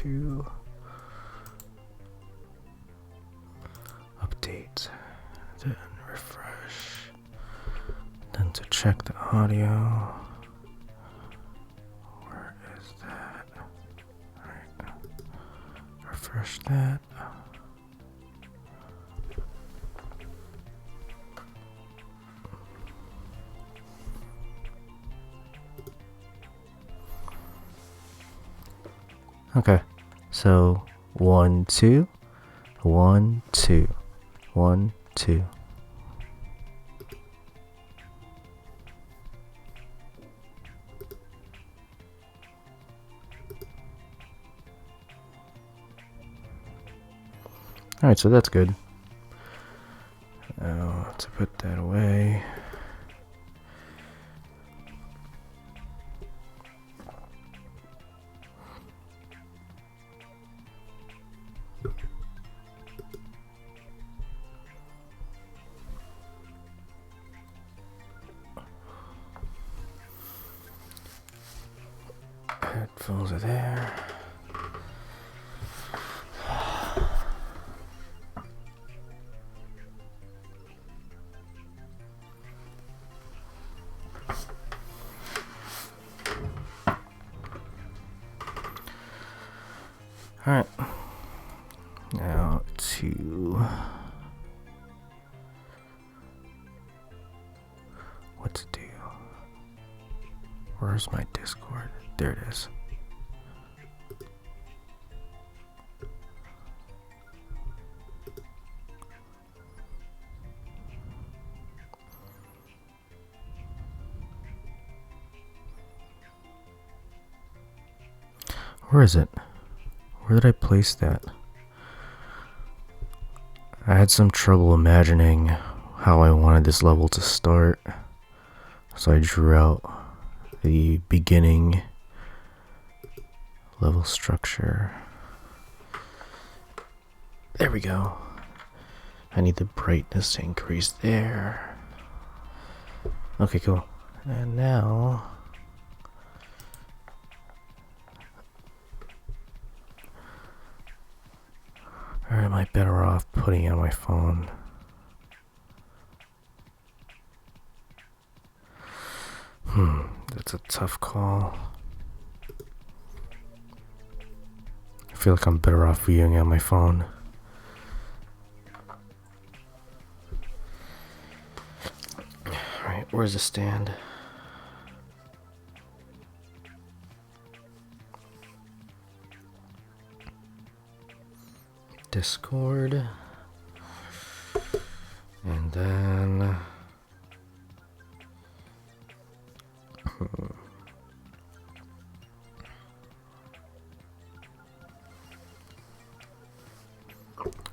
to update, then refresh, then to check the audio. Where is that? Alright, refresh that. Okay, so 1 2 1 2 1 2. All right, so that's good. Now to put that away. Headphones are there. All right. Now to what to do. Where's my Discord? There it is. Where is it? Where did I place that? I had some trouble imagining how I wanted this level to start, so I drew out the beginning level structure. There we go. I need the brightness to increase there. Okay, cool. And now or am I better off putting it on my phone? That's a tough call. I feel like I'm better off viewing it on my phone. Alright, where's the stand? Discord, and then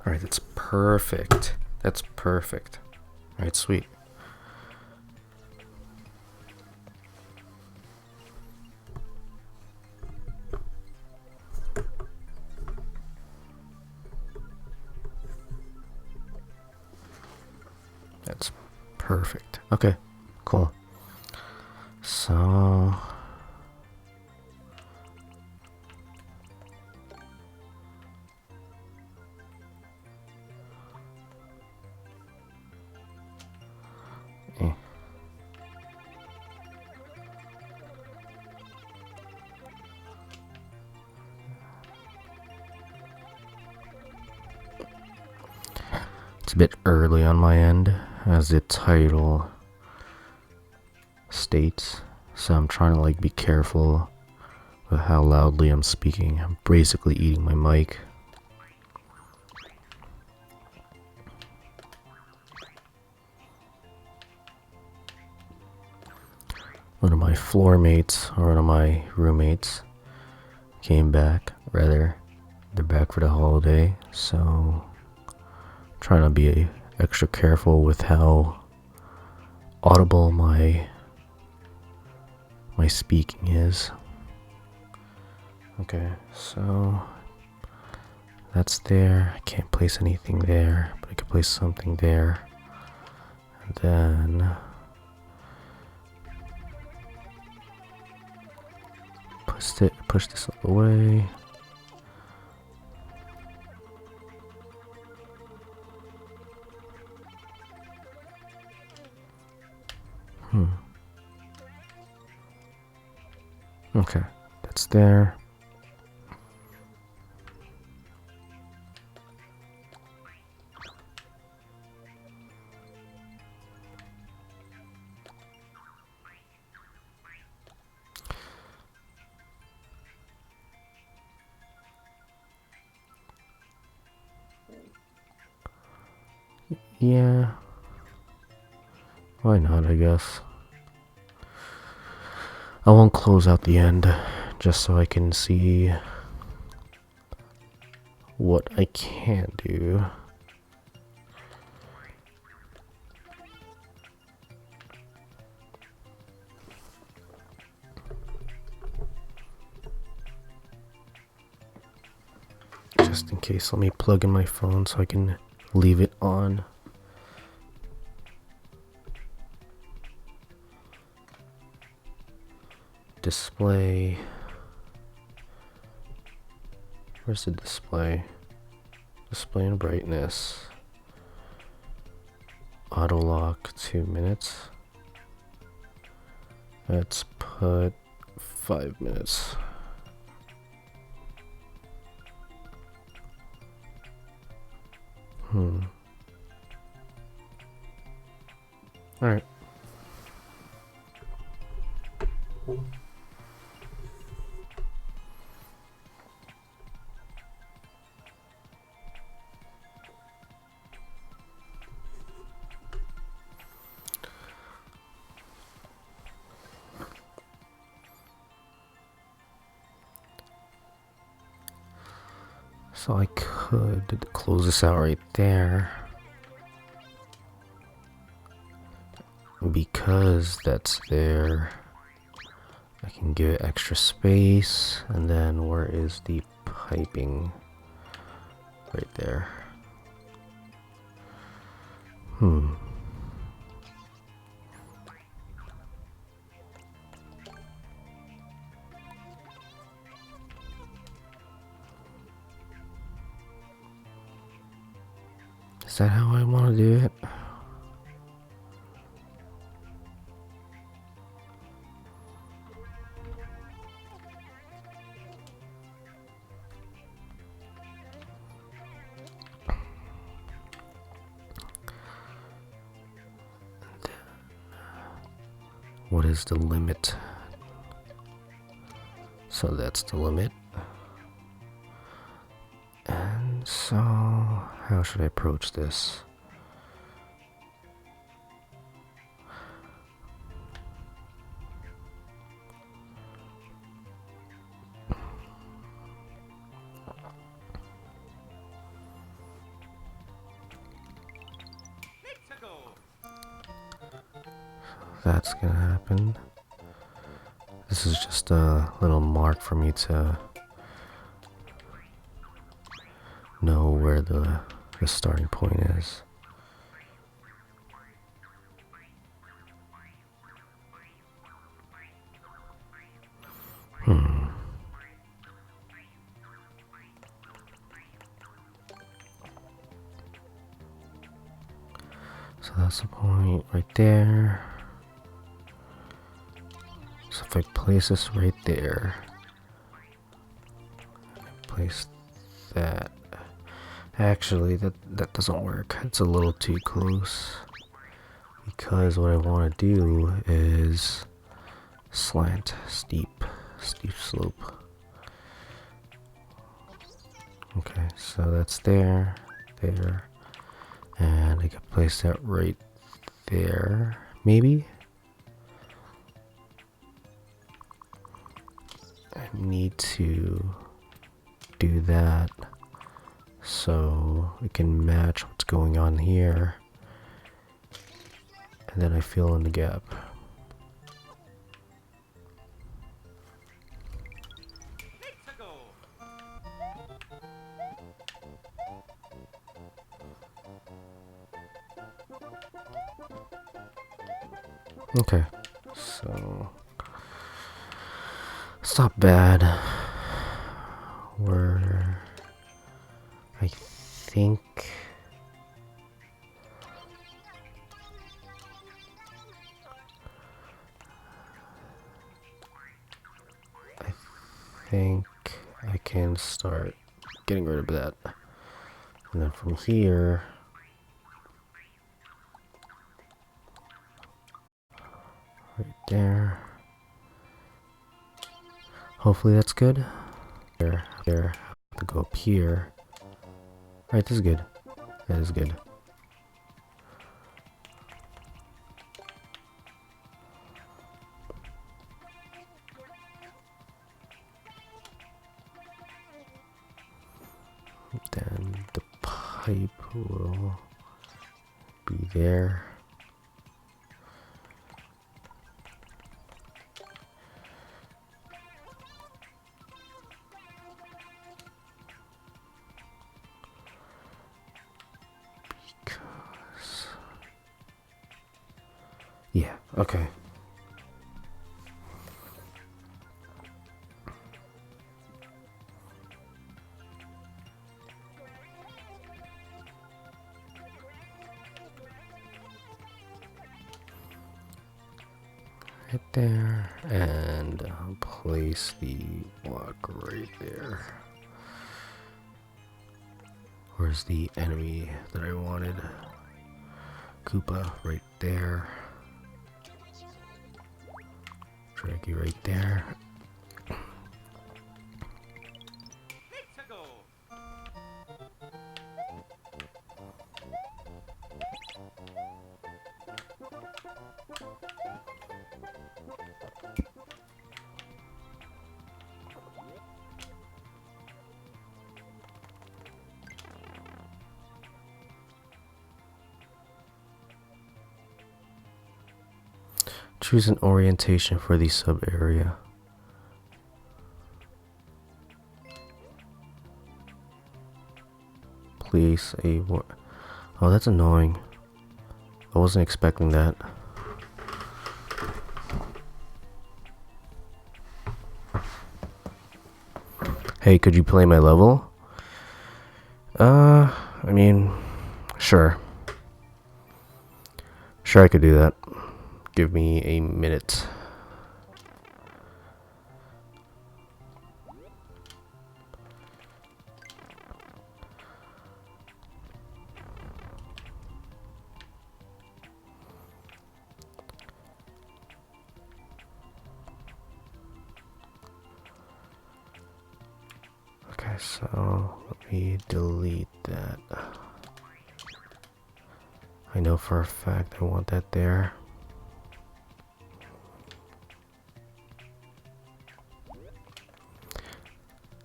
all right, that's perfect. That's perfect. All right, sweet. That's perfect. Okay, cool. So it's a bit early on my end, as the title states, so I'm trying to be careful with how loudly I'm speaking. I'm basically eating my mic. One of my floor mates, or one of my roommates, came back. They're back for the holiday, so I'm trying to be extra careful with how audible my speaking is. Okay, so that's there. I can't place anything there, but I can place something there. And then push this all the way. Okay, that's there. Yeah. Why not, I guess. I won't close out the end just so I can see what I can do. Just in case, let me plug in my phone so I can leave it on. Display. Where's the display? Display and brightness. Auto lock 2 minutes. Let's put 5 minutes. Alright. So I could close this out right there. Because that's there, I can give it extra space. And then where is the piping? Right there. Is that how I want to do it? What is the limit? So that's the limit. And so, how should I approach this? That's gonna happen. This is just a little mark for me to know where the starting point is. So that's the point right there. So if I place this right there, place that. Actually, that doesn't work. It's a little too close. Because what I want to do is slant, steep slope. Okay, so that's there, and I can place that right there, maybe. I need to do that so it can match what's going on here, and then I fill in the gap. Okay, so it's not bad. I think think I can start getting rid of that. And then from here, right there. Hopefully that's good. There, have to go up here. Right, this is good. That is good. Then the pipe will be there. Because... yeah, okay. Right there, and I'll place the block right there. Where's the enemy that I wanted? Koopa right there. Draggy right there. Choose an orientation for the sub area. Place a... oh, that's annoying. I wasn't expecting that. Hey, could you play my level? I mean, sure. Sure, I could do that. Give me a minute. Okay, so let me delete that. I know for a fact I want that there.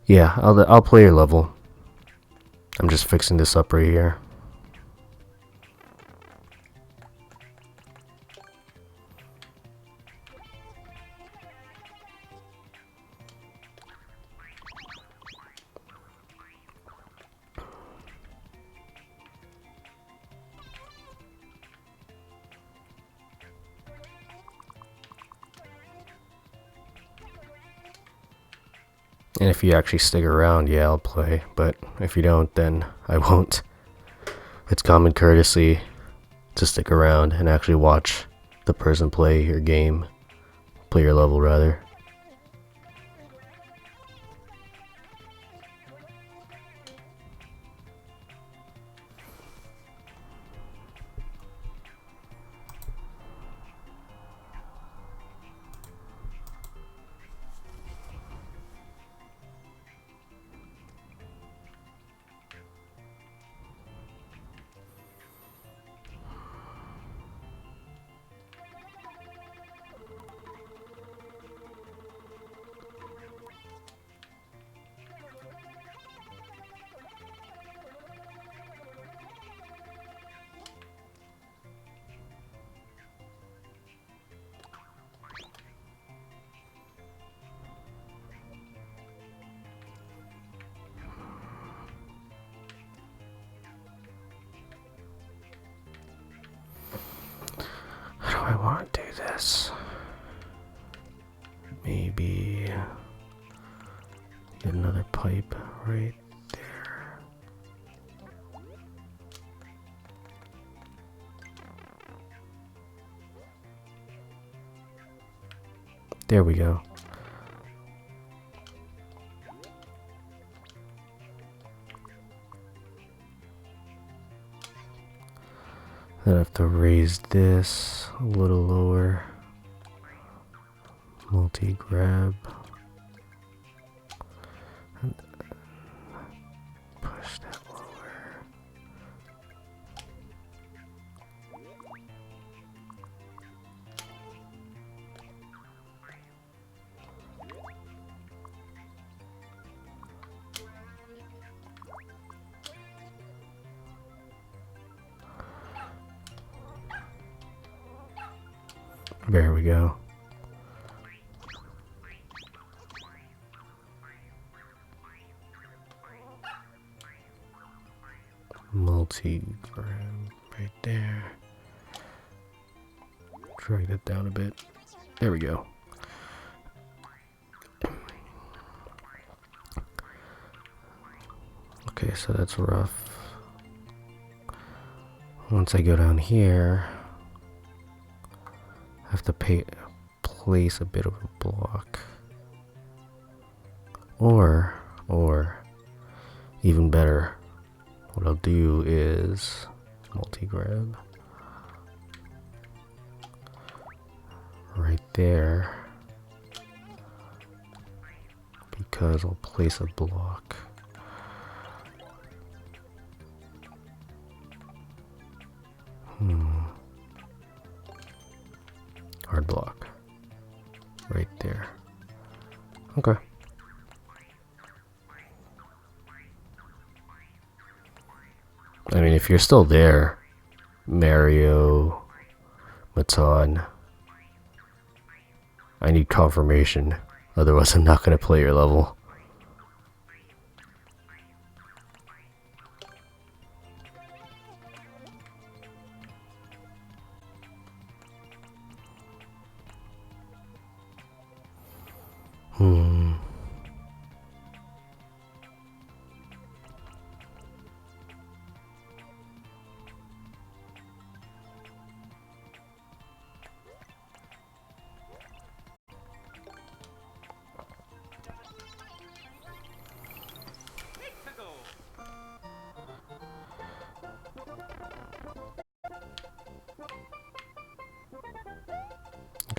Yeah, I'll play your level. I'm just fixing this up right here. And if you actually stick around, yeah, I'll play. But if you don't, then I won't. It's common courtesy to stick around and actually watch the person play your game. Play your level, rather. How do I want to do this? Maybe get another pipe right there. There we go. Then I have to raise this a little lower. Multi-grab. And push that lower. There we go. Multi-grab right there. Drag that down a bit. There we go. Okay, so that's rough. Once I go down here, I have to place a bit of a block. Or even better, what I'll do is multi-grab right there, because I'll place a block. Hard block right there. Okay. I mean, if you're still there, Mario, Matan, I need confirmation. Otherwise, I'm not going to play your level.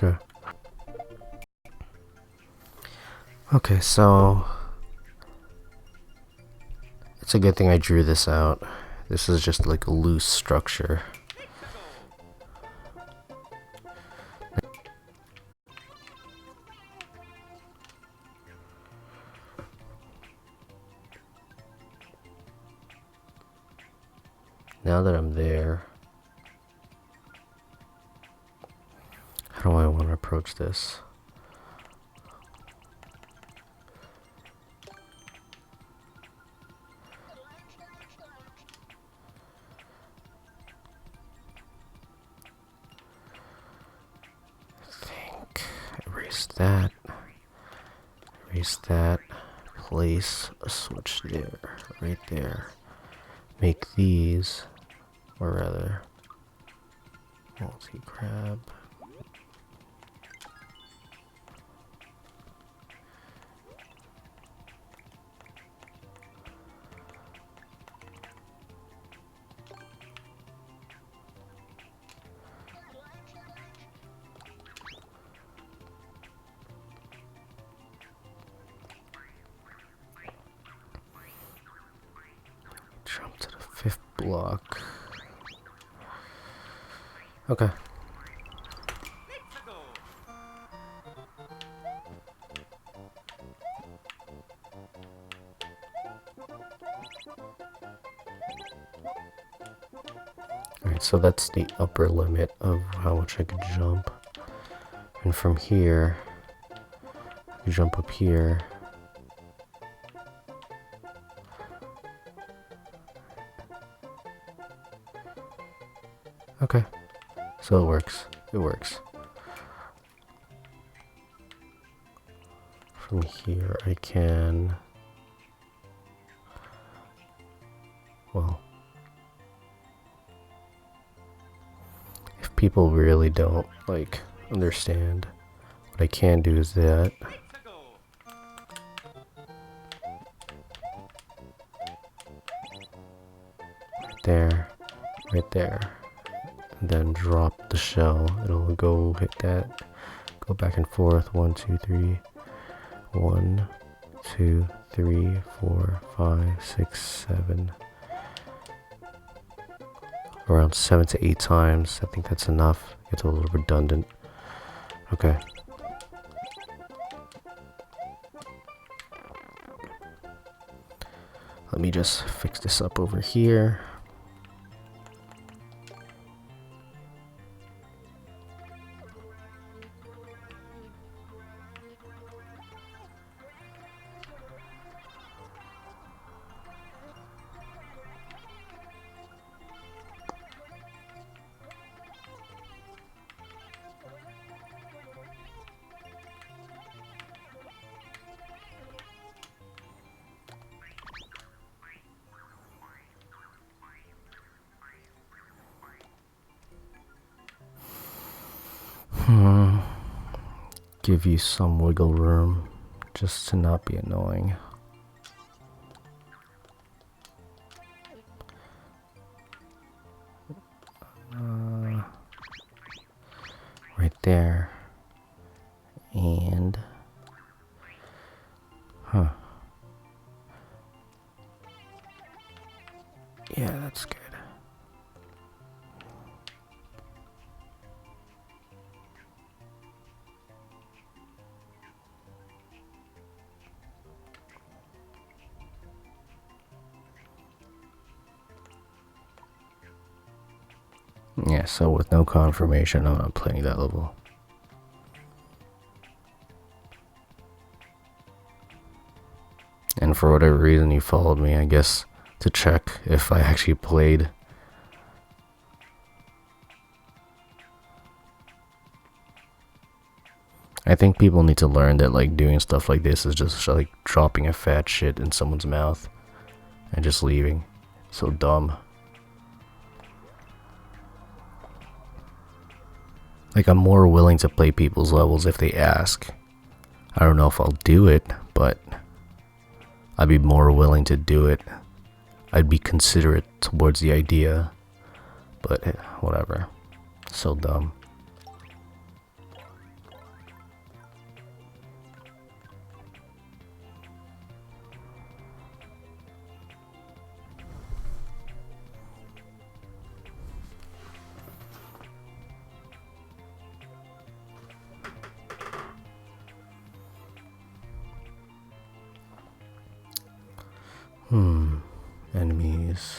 Okay. Okay, so it's a good thing I drew this out. This is just like a loose structure. Now that I'm there, how do I want to approach this? Erase that, place a switch there, right there. Make these, or rather, multi-grab. Jump to the 5th block. Okay. Alright, so that's the upper limit of how much I could jump. And from here, you jump up here. Okay, so it works. It works. From here, I can, well, if people really don't like understand, what I can do is that. Right there, right there. then drop the shell. It'll go hit that, go back and forth. 1, 2, 3, 1, 2, 3, 4, 5, 6, 7. Around 7 to 8 times. I think that's enough. It's a little redundant. Okay. Let me just fix this up over here. Give you some wiggle room just to not be annoying. Right there. And yeah, that's good. Yeah, so with no confirmation, I'm not playing that level. And for whatever reason, you followed me, I guess, to check if I actually played. I think people need to learn that, like, doing stuff like this is just like dropping a fat shit in someone's mouth and just leaving. So dumb. Like, I'm more willing to play people's levels if they ask. I don't know if I'll do it, but I'd be more willing to do it. I'd be considerate towards the idea, but whatever. So dumb. Enemies.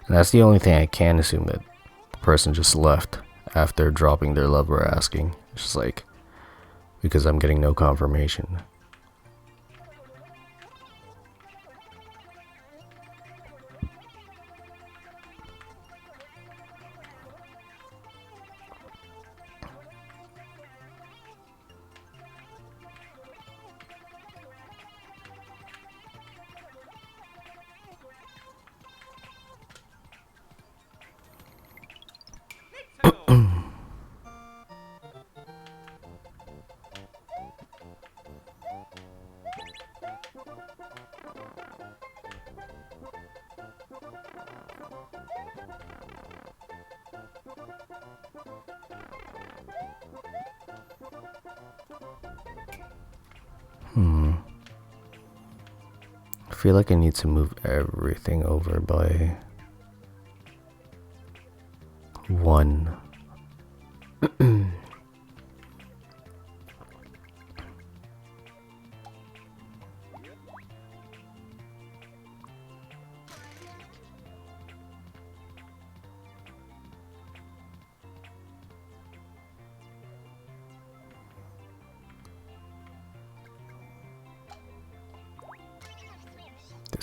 And that's the only thing I can assume, that the person just left after dropping their love or asking. It's just like, because I'm getting no confirmation. I feel like I need to move everything over by 1.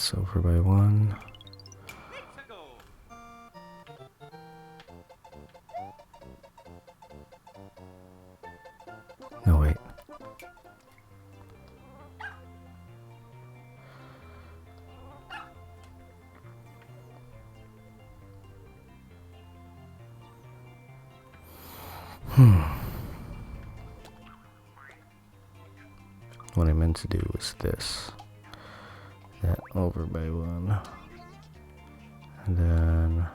this over by 1. No, wait. What I meant to do was this. That over by 1. And then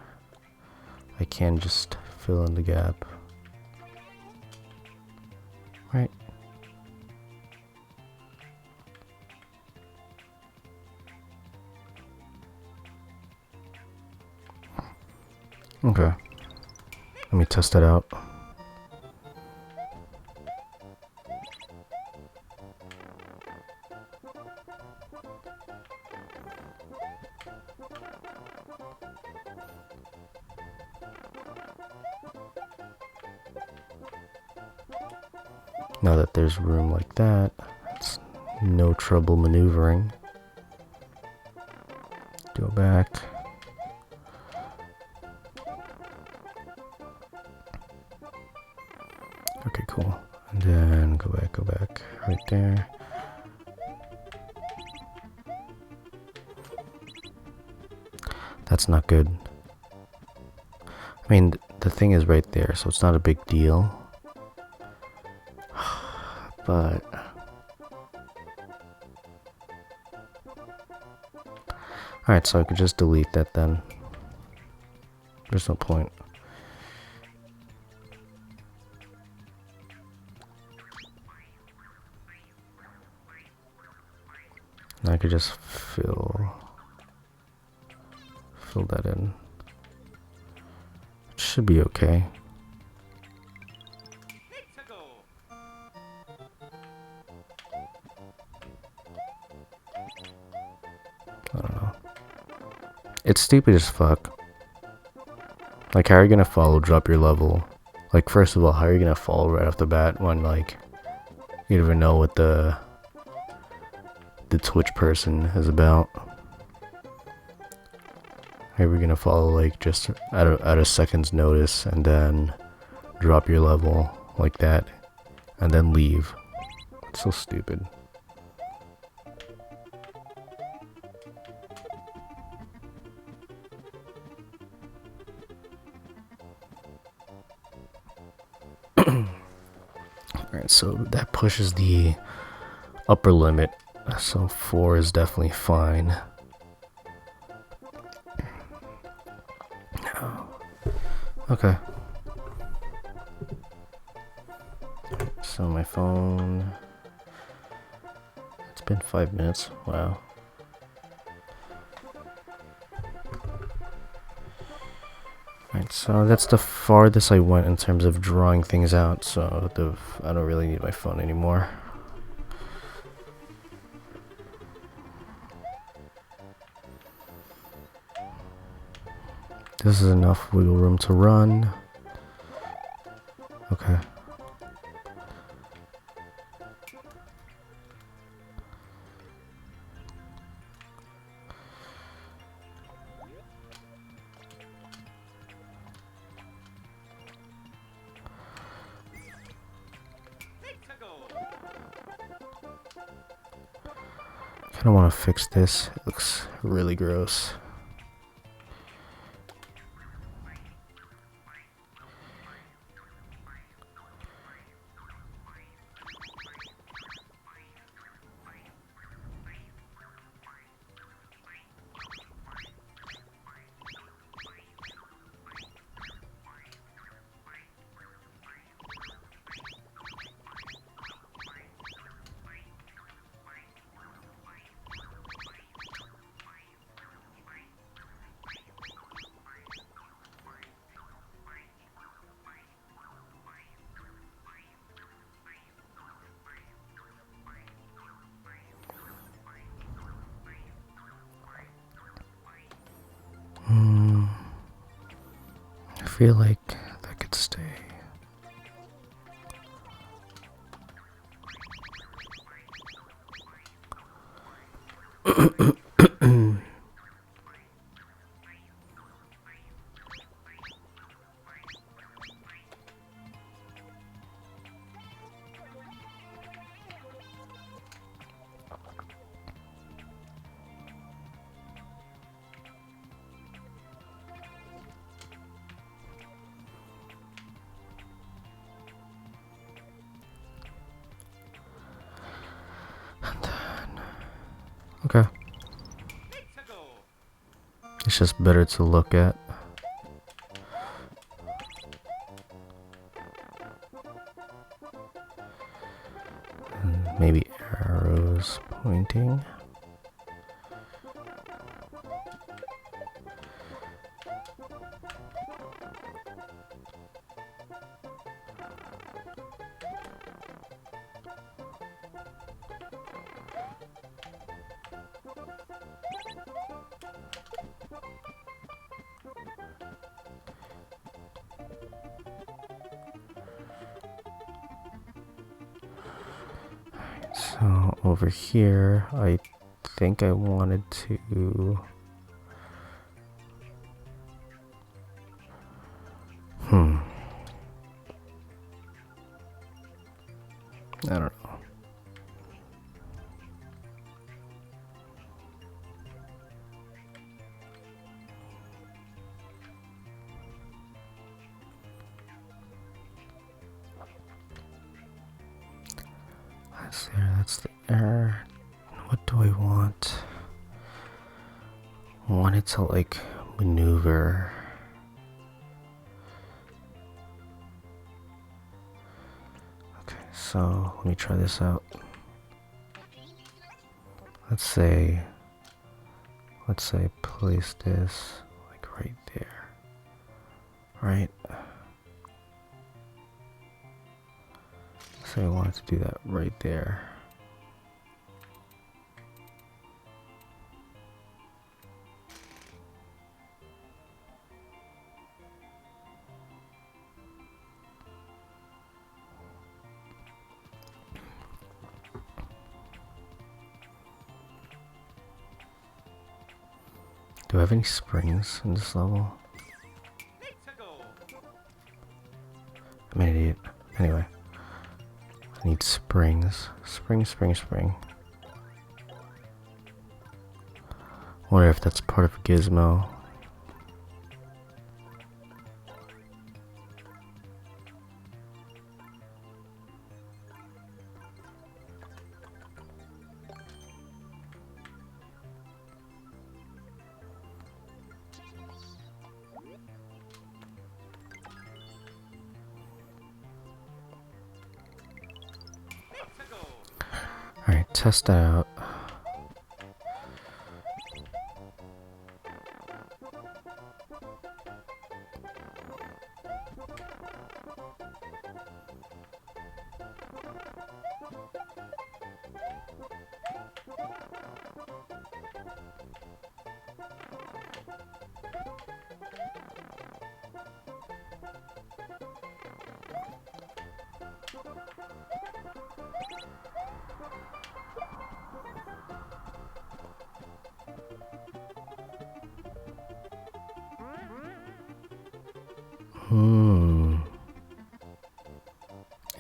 I can just fill in the gap. Right. Okay. Let me test that out. Now that there's room like that, it's no trouble maneuvering. Go back. Okay, cool. And then go back, right there. That's not good. I mean, the thing is right there, so it's not a big deal. But alright, so I could just delete that then. There's no point. And I could just fill that in. It should be okay. I don't know. It's stupid as fuck. Like, how are you gonna follow drop your level? Like, first of all, how are you gonna follow right off the bat when, like, you don't even know what the Twitch person is about? How are we gonna follow, like, just at a second's notice and then drop your level like that and then leave? It's so stupid. Alright, so that pushes the upper limit, so 4 is definitely fine. Okay. So my phone, it's been 5 minutes, wow. Alright, so that's the farthest I went in terms of drawing things out, so I don't really need my phone anymore. This is enough wiggle room to run. Okay. I don't want to fix this. It looks really gross. I feel like that could stay. It's just better to look at. And maybe arrows pointing. So over here, I think I wanted to... I don't know. That's there, that's the error. What do I want? I want it to like maneuver. Okay, so let me try this out. Let's say place this like right there. Right? So I wanted to do that right there. Do I have any springs in this level? I'm an idiot. Anyway. I need springs. Spring. Wonder if that's part of a gizmo. Alright, test that out.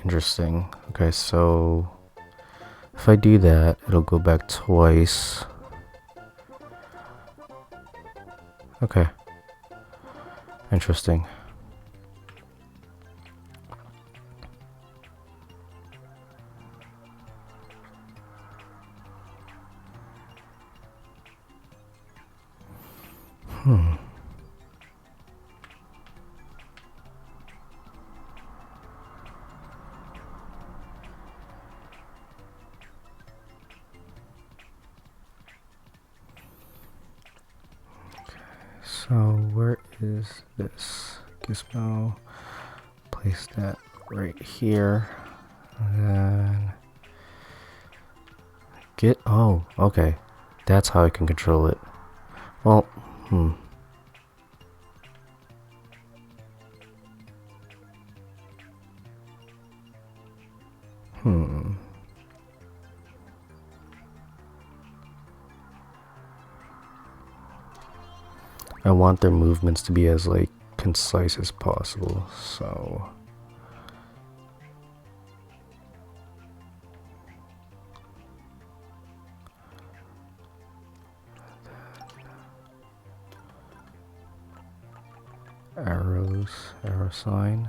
Interesting. Okay, so if I do that, it'll go back twice. Okay. Interesting. So where is this gizmo? Place that right here. And then get, oh, okay. That's how I can control it. Well, I want their movements to be as like concise as possible, so arrows, arrow sign.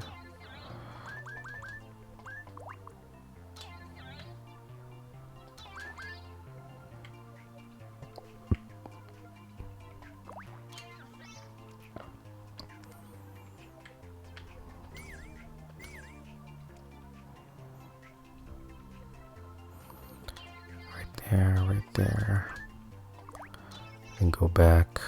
there. And go back.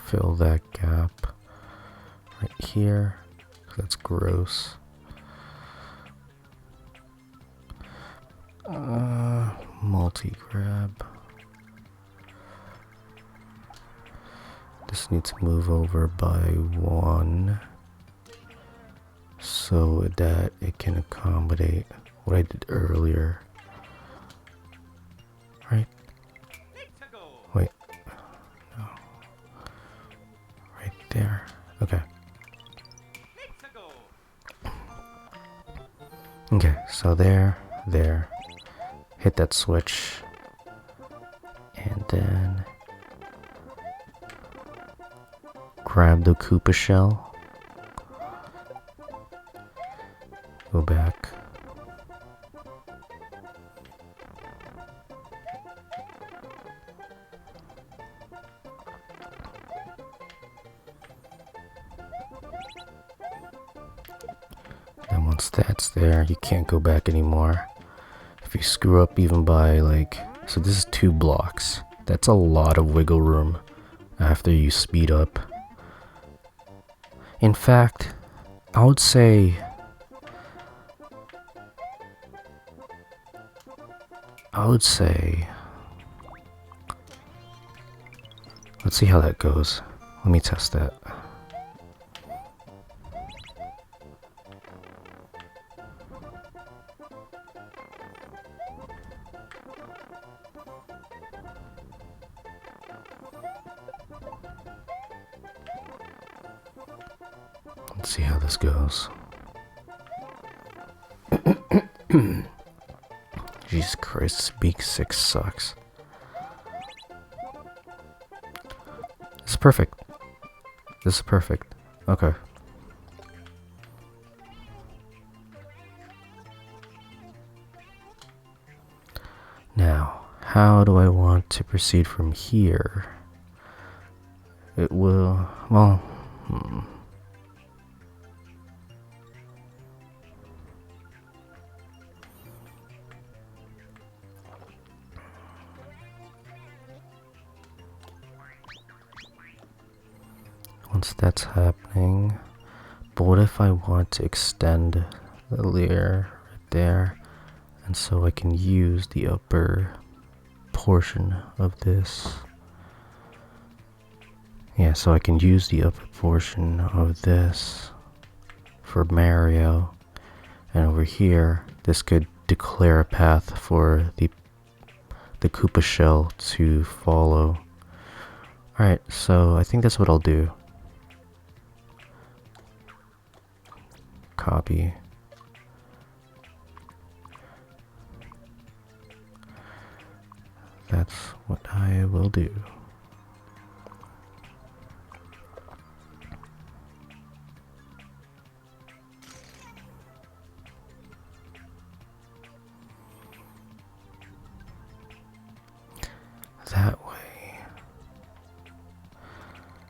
Fill that gap right here. That's gross. Multi-grab. This needs to move over by 1 so that it can accommodate what I did earlier. Right? Wait. No. Right there. Okay. Okay, so there. Hit that switch. And then grab the Koopa shell. Go back. And once that's there, you can't go back anymore. If you screw up even by so this is 2 blocks. That's a lot of wiggle room after you speed up. In fact, I would say let's see how that goes. Let me test that. Let's see how this goes. Jesus Christ, Speak 6 sucks. This is perfect. This is perfect. Okay. Now, how do I want to proceed from here? It will, well, once that's happening, but what if I want to extend the layer right there, and so I can use the upper portion of this. Yeah, so I can use the upper portion of this for Mario, and over here, this could declare a path for the Koopa shell to follow. Alright, so I think that's what I'll do. Copy. That's what I will do. That way.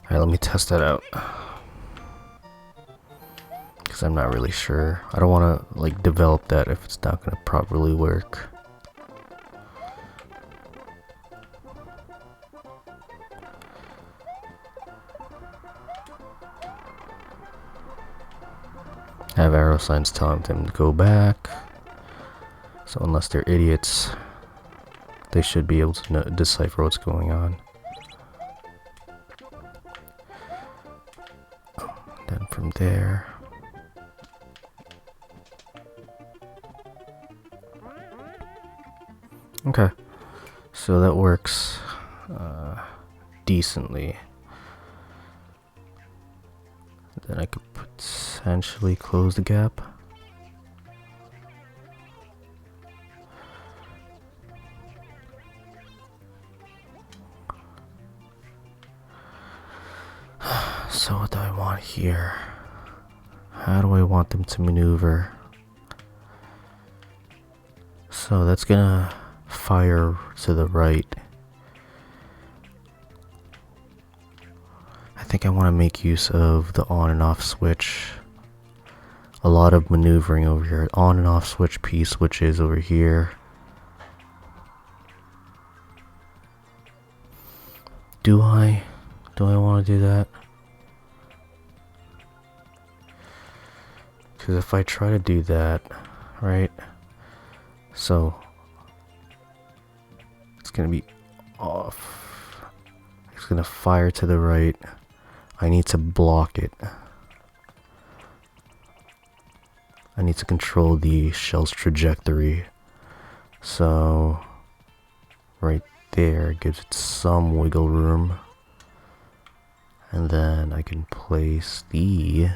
Alright, let me test that out. Because I'm not really sure. I don't want to develop that if it's not going to properly work. I have arrow signs telling them to go back. So unless they're idiots, they should be able to decipher what's going on. Then from there, okay, so that works decently. Then I could potentially close the gap. So what do I want here. How do I want them to maneuver? So that's gonna fire to the right. I think I want to make use of the on and off switch. A lot of maneuvering over here. On and off switch, P switches over here. Do I want to do that? Because if I try to do that, right? So it's gonna be off. It's gonna fire to the right. I need to block it. I need to control the shell's trajectory. So right there gives it some wiggle room. And then I can place these.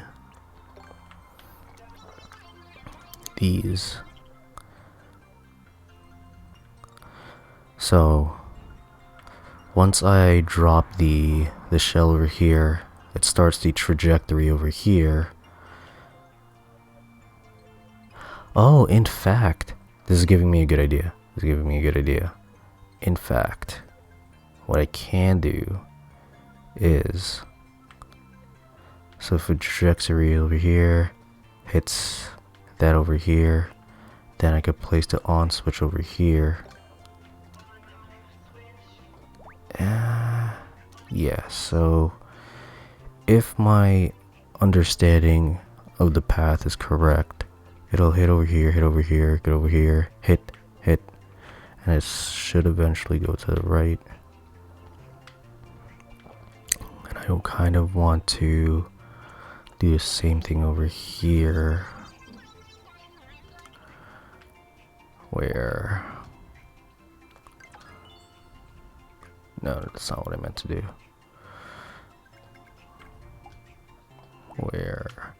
So once I drop the shell over here, it starts the trajectory over here. Oh, in fact, this is giving me a good idea. In fact, what I can do is, so if a trajectory over here hits that over here, then I could place the on switch over here. Yeah, so if my understanding of the path is correct, it'll hit over here, get over here, hit, and it should eventually go to the right. And I kind of want to do the same thing over here, where, no, that's not what I meant to do. Where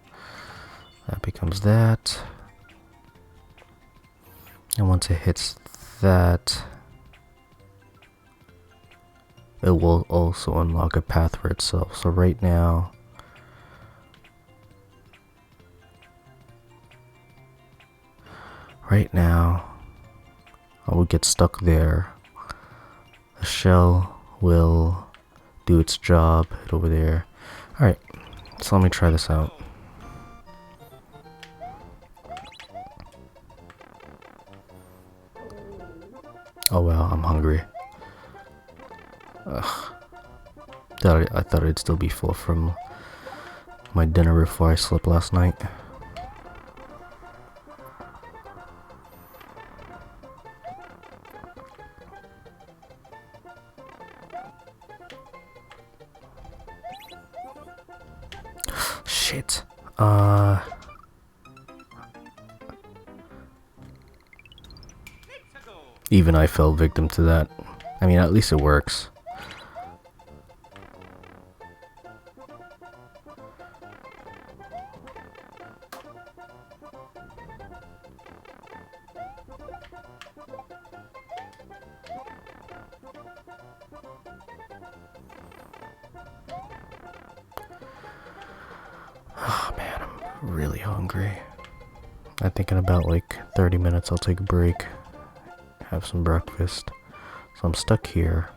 that becomes that, and once it hits that, it will also unlock a path for itself. So right now, I will get stuck there. The shell will do its job, hit over there. Alright, so let me try this out. Oh wow, I'm hungry. Ugh. I thought I'd still be full from my dinner before I slept last night. Shit. Even I fell victim to that. I mean, at least it works. Oh man, I'm really hungry. I think in about like 30 minutes I'll take a break, have some breakfast. So I'm stuck here.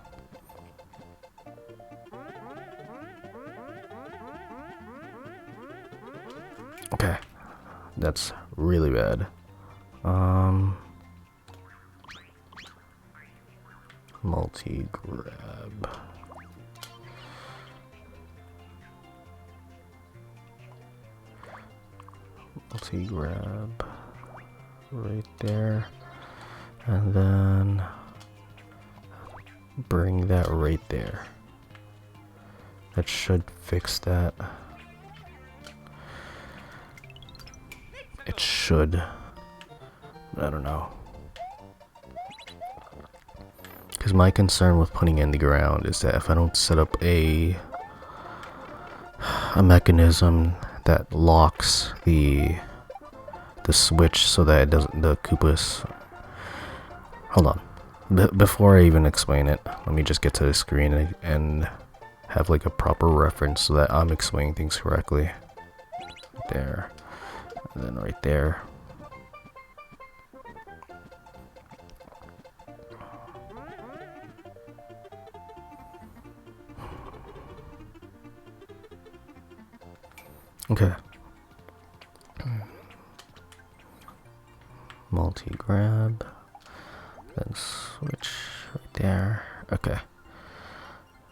Okay, that's really bad. Multi-grab. Multi-grab right there, and then bring that right there. That should fix that. It should. I don't know. Because my concern with putting it in the ground is that if I don't set up a mechanism that locks the switch so that it doesn't, the Koopas. Hold on. Before I even explain it, let me just get to the screen and have like a proper reference so that I'm explaining things correctly. There, and then right there. Okay. Multi-grab, then switch right there. Okay.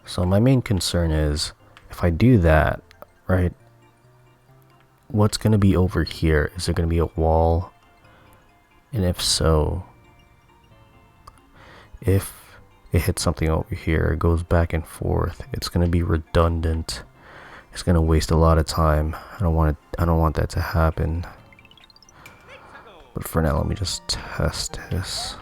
So my main concern is, if I do that, right, what's going to be over here? Is there going to be a wall? And if so, if it hits something over here, it goes back and forth, it's going to be redundant. It's going to waste a lot of time. I don't want that to happen. But for now, let me just test this.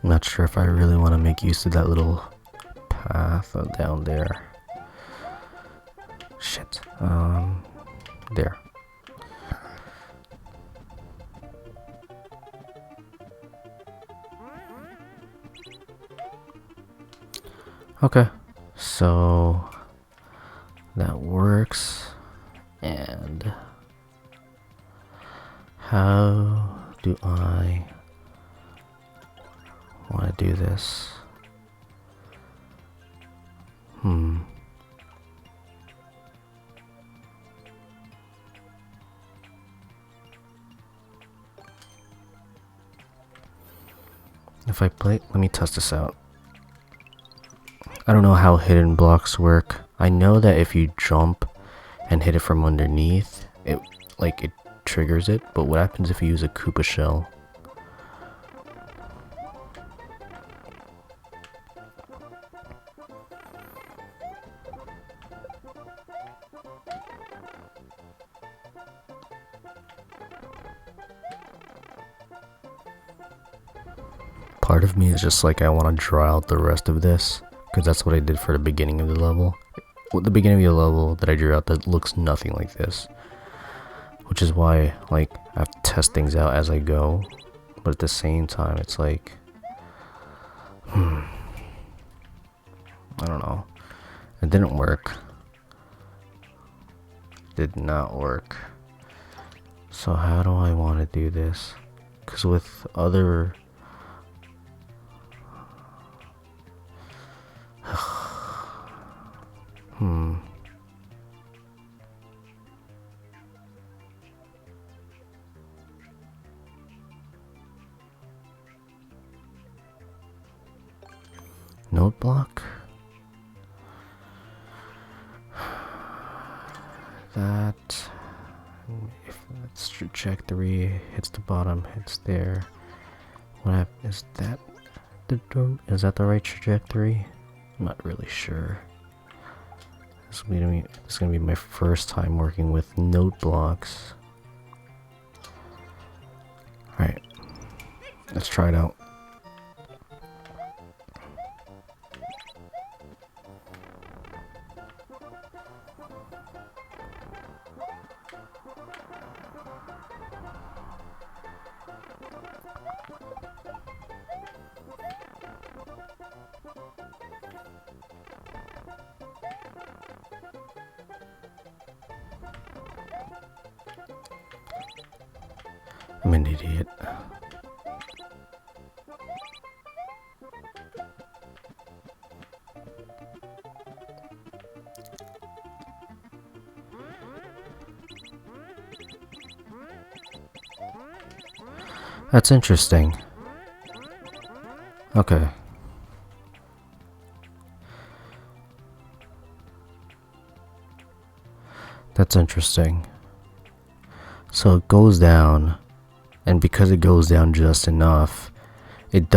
I'm not sure if I really want to make use of that little path down there. Shit. There. Okay, so that works. And how do I want to do this? If I play, let me test this out. I don't know how hidden blocks work. I know that if you jump and hit it from underneath, it triggers it, but what happens if you use a Koopa shell? Part of me is just like, I want to draw out the rest of this, because that's what I did for the beginning of the level. With the beginning of the level that I drew out, that looks nothing like this. Which is why, like, I have to test things out as I go. But at the same time, it's like, I don't know. It didn't work. Did not work. So how do I want to do this? Because with other... Note block? That... If that's trajectory, hits the bottom, hits there. What is that? Is that the right trajectory? I'm not really sure. This is gonna be my first time working with note blocks. Alright, let's try it out. I'm an idiot. That's interesting. Okay. That's interesting. So it goes down, and because it goes down just enough, it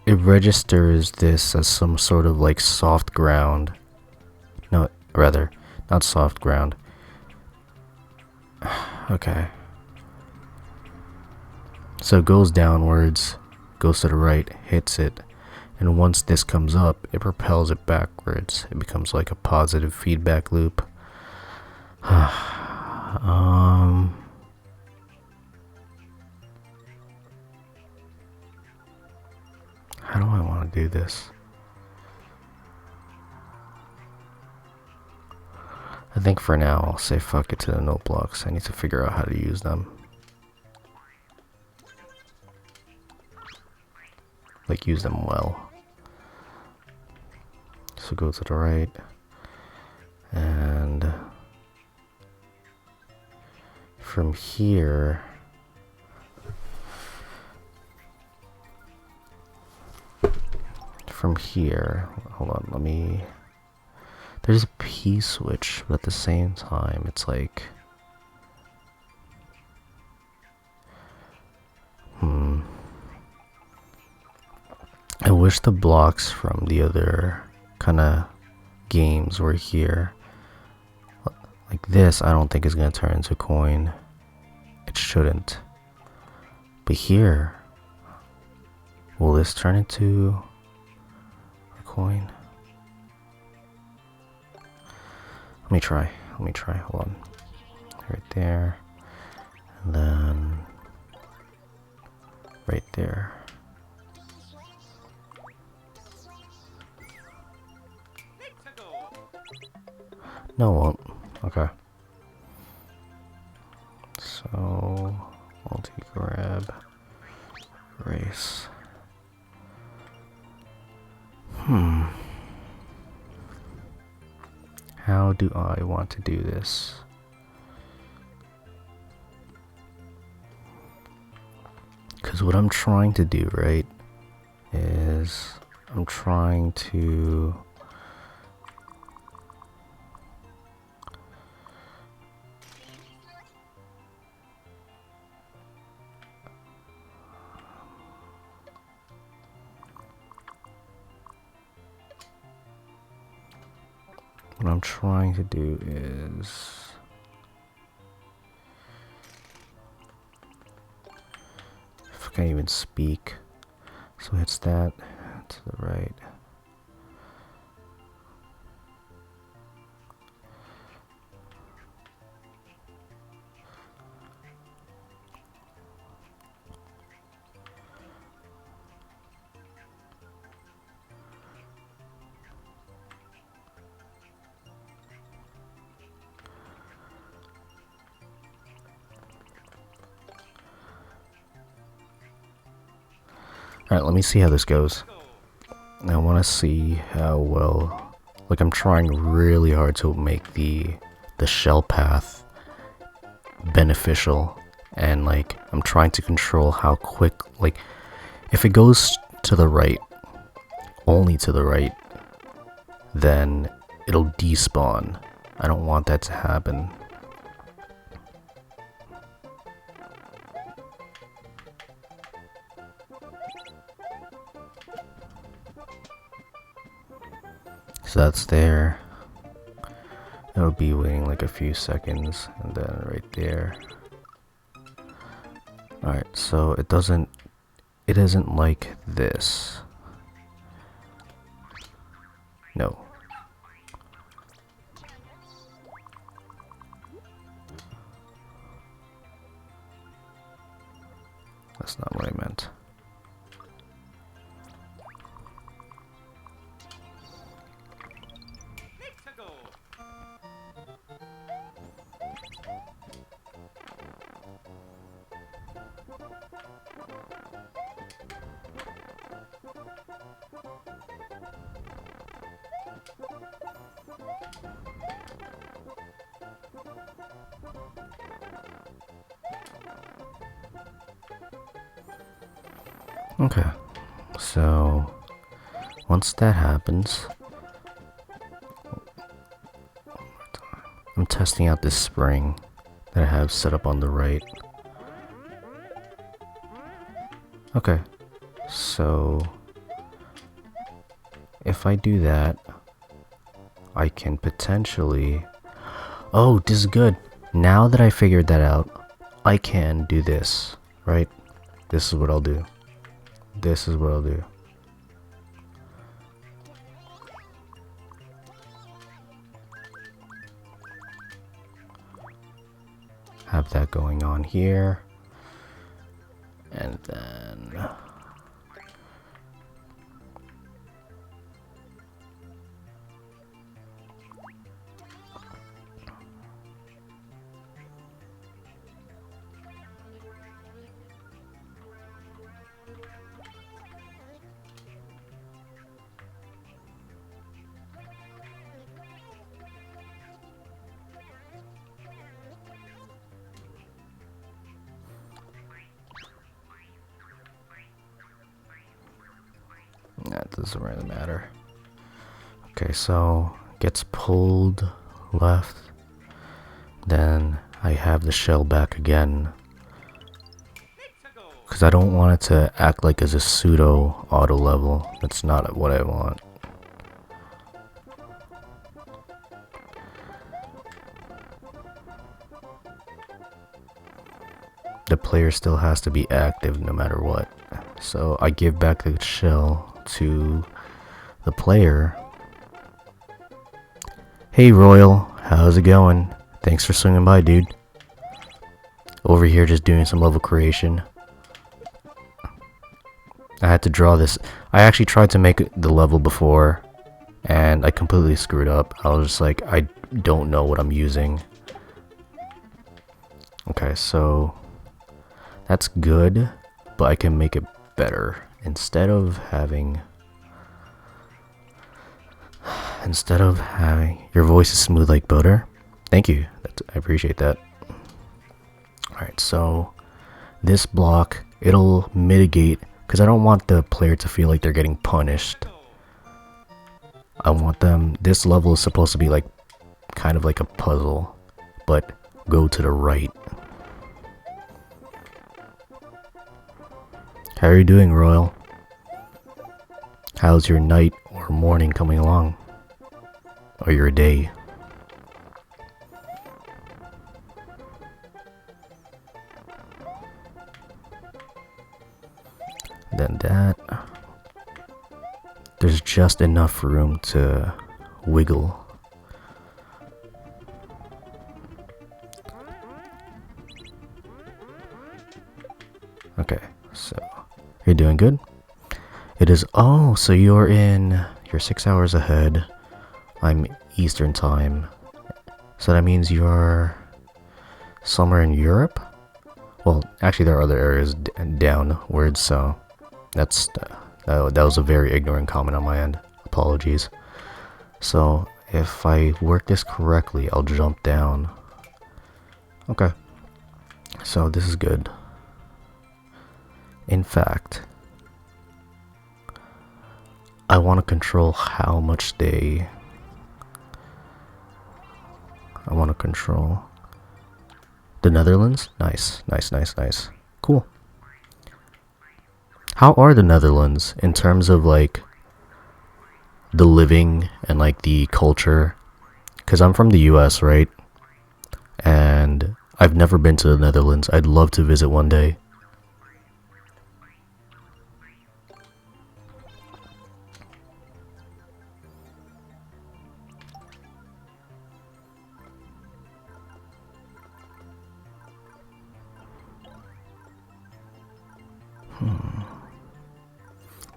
registers this as some sort of like soft ground. No, rather, not soft ground. Okay. So it goes downwards, goes to the right, hits it, and once this comes up, it propels it backwards. It becomes like a positive feedback loop. How do I want to do this? I think for now I'll say fuck it to the note blocks. I need to figure out how to use them. Like, use them well. So go to the right, and from here, hold on, let me, there's a P switch, but at the same time, it's like, I wish the blocks from the other kind of games were here. Like this, I don't think is going to turn into a coin. It shouldn't. But here, will this turn into a coin? Let me try, hold on. Right there, and then right there. No, it won't. Okay. So, multi-grab, race. How do I want to do this? Because what I'm trying to do, right, is I'm trying to do is if I can't even speak, so it's that to the right. Alright, let me see how this goes. I want to see how well, like, I'm trying really hard to make the shell path beneficial, and like I'm trying to control how quick, like if it goes to the right, only to the right, then it'll despawn. I don't want that to happen. So that's there. It'll be waiting like a few seconds, and then right there. Alright, so it isn't like this. No. That's not what I meant. Okay, so once that happens, I'm testing out this spring that I have set up on the right. Okay, so if I do that, I can potentially... Oh, this is good. Now that I figured that out, I can do this, right? This is what I'll do. this is what I'll do. Have that going on here. And then that doesn't really matter. Okay, so gets pulled left. Then I have the shell back again. Because I don't want it to act like as a pseudo auto level. That's not what I want. The player still has to be active no matter what. So I give back the shell to the player. Hey Royal, how's it going? Thanks for swinging by, dude. Over here just doing some level creation. I had to draw this. I actually tried to make the level before and I completely screwed up. I was just like, I don't know what I'm using. Okay, so that's good, but I can make it better. Instead of having your voice is smooth like butter. Thank you. I appreciate that. Alright, so this block, it'll mitigate, because I don't want the player to feel like they're getting punished. I want them, this level is supposed to be like kind of like a puzzle, but go to the right. How are you doing, Royal? How's your night or morning coming along? Or your day? Then that. There's just enough room to wiggle. Okay, so you're doing good. It is, oh, so you're 6 hours ahead. I'm Eastern time. So that means you're somewhere in Europe? Well, actually there are other areas downwards, so that was a very ignorant comment on my end. Apologies. So if I work this correctly, I'll jump down. Okay. So this is good. In fact, I want to control how much I want to control the Netherlands. Nice, nice, nice, nice. Cool. How are the Netherlands in terms of like the living and like the culture? Because I'm from the US, right? And I've never been to the Netherlands. I'd love to visit one day.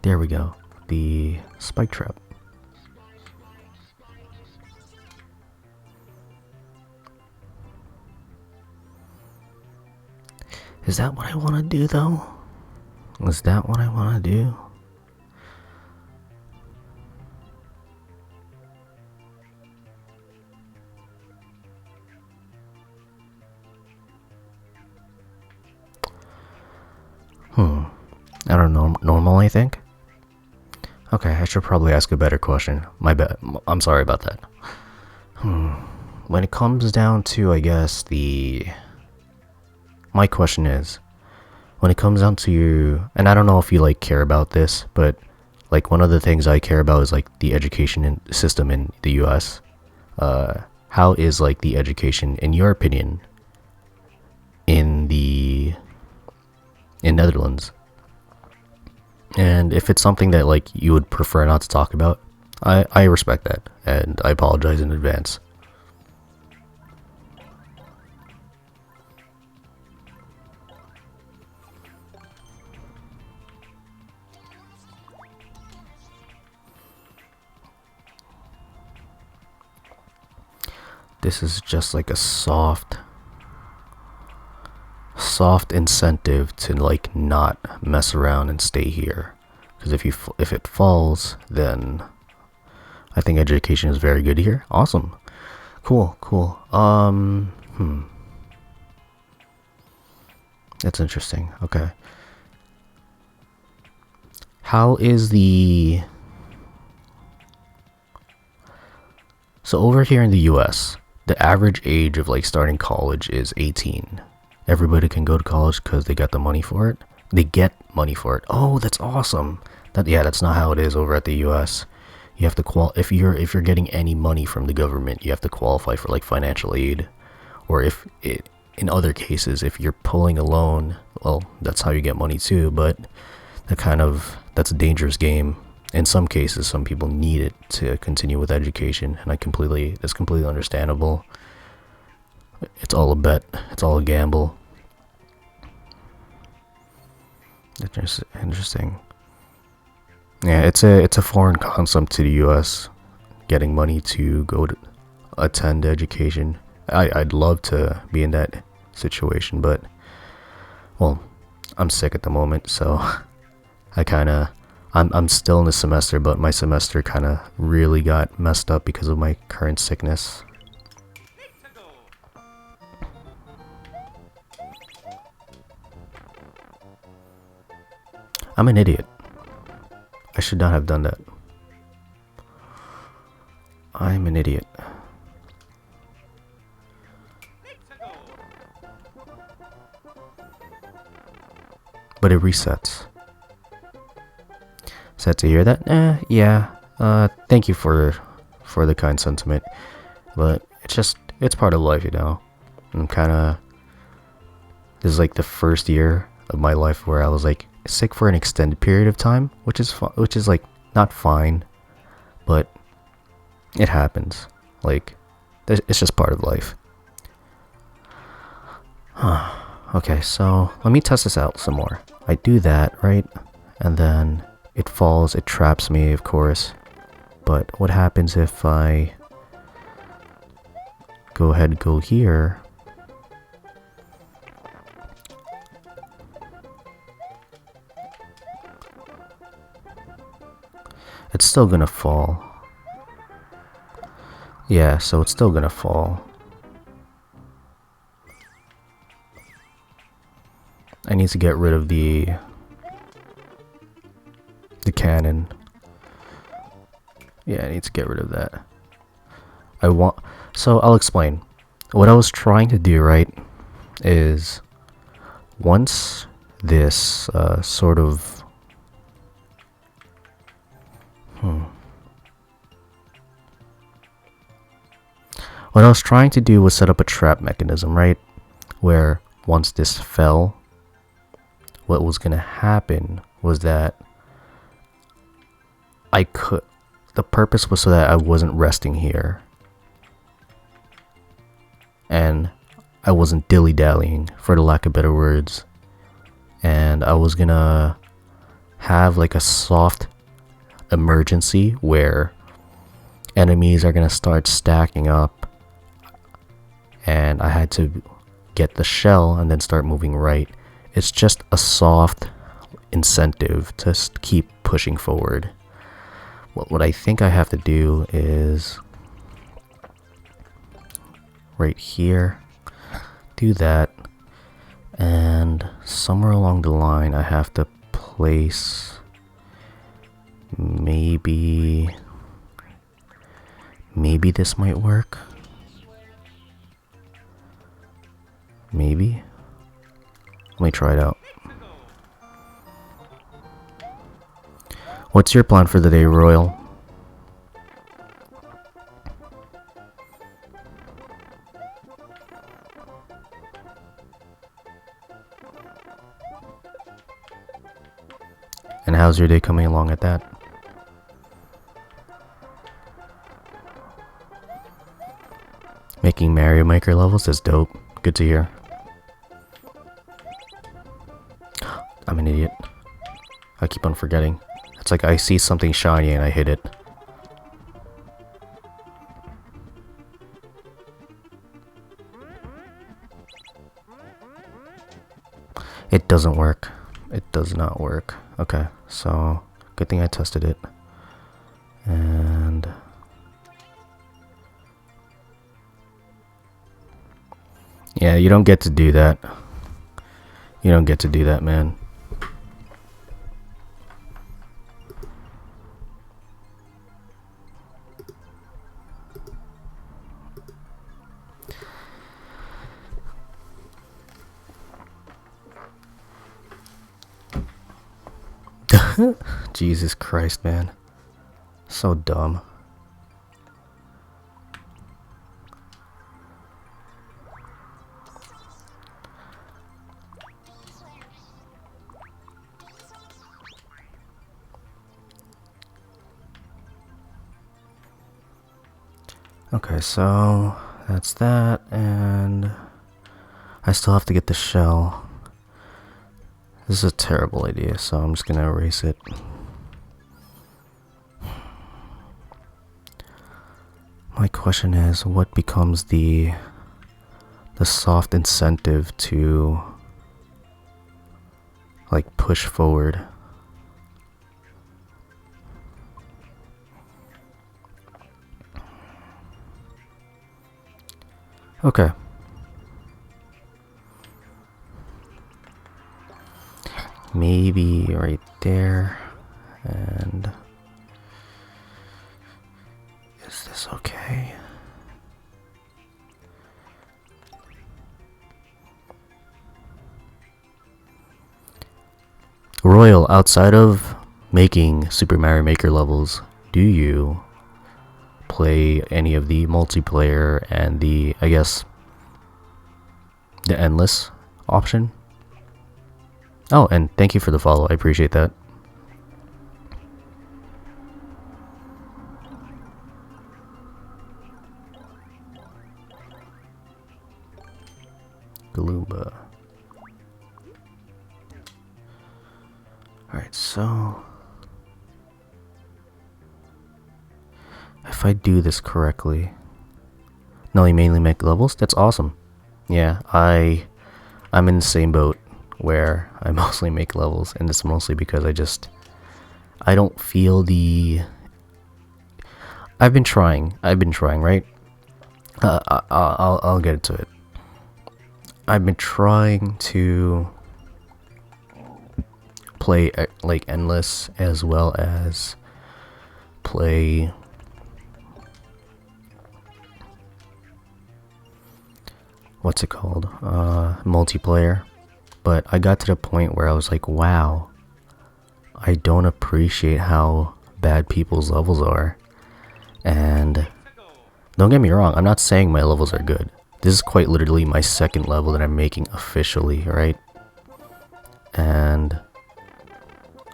There we go. The spike trap. Is that what I want to do though? Is that what I want to do? I don't know. Normal, I think? Okay, I should probably ask a better question. My bad. I'm sorry about that. When it comes down to, I guess, my question is, when it comes down to you, and I don't know if you like care about this, but like one of the things I care about is like the education system in the US. How is like the education, in your opinion, in Netherlands? And if it's something that like you would prefer not to talk about, I respect that, and I apologize in advance. This is just like a soft incentive to like not mess around and stay here, because if it falls, then I think education is very good here. Awesome. Cool. That's interesting. Okay. How is the... So over here in the US, the average age of like starting college is 18. Everybody can go to college because they got the money for it. They get money for it. Oh, that's awesome. That's not how it is over at the US. You have to if you're getting any money from the government, you have to qualify for like financial aid, or in other cases, if you're pulling a loan, well, that's how you get money too. But that's a dangerous game. In some cases, some people need it to continue with education, and that's completely understandable. It's all a bet. It's all a gamble. Interesting. Yeah, it's a foreign concept to the U.S. Getting money to go to attend education. I'd love to be in that situation, but well, I'm sick at the moment, so I'm still in the semester, but my semester kind of really got messed up because of my current sickness. I'm an idiot. I should not have done that. I'm an idiot. But it resets. Sad to hear that. Yeah. Thank you for the kind sentiment. But it's part of life, you know. This is like the first year of my life where I was like sick for an extended period of time, which is like not fine, but it happens. Like, it's just part of life. Okay, so let me test this out some more. I do that, right? And then it falls, it traps me, of course. But what happens if I go ahead and go here? It's still gonna fall. Yeah, so it's still gonna fall. I need to get rid of the cannon. Yeah, I need to get rid of that. So I'll explain. What I was trying to do, right, is once this sort of what I was trying to do was set up a trap mechanism, right? Where once this fell, what was going to happen was that the purpose was so that I wasn't resting here. And I wasn't dilly-dallying, for the lack of better words. And I was gonna have like a soft emergency where enemies are gonna start stacking up, and I had to get the shell and then start moving right. It's just a soft incentive to keep pushing forward. What I think I have to do is right here, do that, and somewhere along the line I have to place maybe this might work. Maybe. Let me try it out. What's your plan for the day, Royal? And how's your day coming along at that? Making Mario Maker levels is dope. Good to hear. I'm an idiot. I keep on forgetting. It's like I see something shiny and I hit it. It doesn't work. It does not work. Okay, so good thing I tested it. And yeah, you don't get to do that. You don't get to do that, man. Jesus Christ, man. So dumb. Okay, so that's that, and I still have to get the shell. This is a terrible idea, so I'm just gonna erase it. My question is, what becomes the soft incentive to like push forward? Okay. Maybe right there. And is this okay? Royal, outside of making Super Mario Maker levels, do you play any of the multiplayer and the, I guess, the endless option? Oh, and thank you for the follow. I appreciate that. Galumba. Alright, so if I do this correctly, no, you mainly make levels? That's awesome. Yeah, I'm in the same boat where I mostly make levels, and it's mostly because I don't feel the... I've been trying, right? I'll get to it. I've been trying to play like endless as well as play what's it called, multiplayer, but I got to the point where I was like, wow, I don't appreciate how bad people's levels are. And don't get me wrong, I'm not saying my levels are good. This is quite literally my second level that I'm making officially, right? And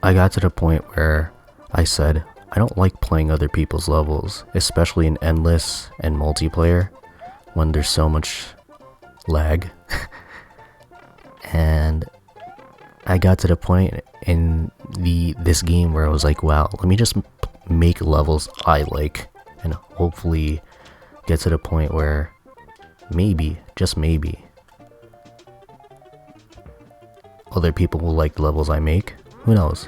I got to the point where I said, I don't like playing other people's levels, especially in endless and multiplayer when there's so much lag. And I got to the point in this game where I was like, wow, let me just make levels I like and hopefully get to the point where maybe, just maybe, other people will like the levels I make. Who knows?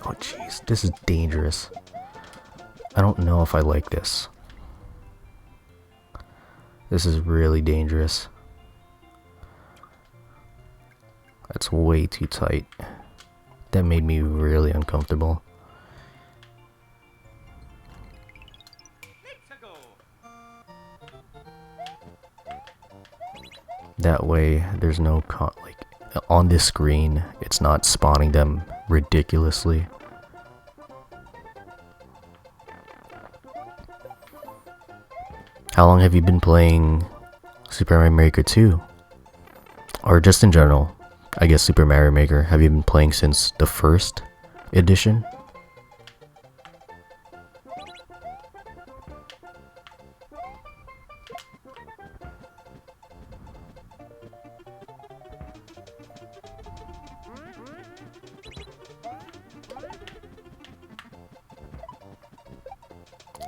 Oh jeez, this is dangerous. I don't know if I like this. This is really dangerous. That's way too tight. That made me really uncomfortable. That way, there's no like on this screen, it's not spawning them ridiculously. How long have you been playing Super Mario Maker 2? Or just in general? I guess Super Mario Maker. Have you been playing since the first edition?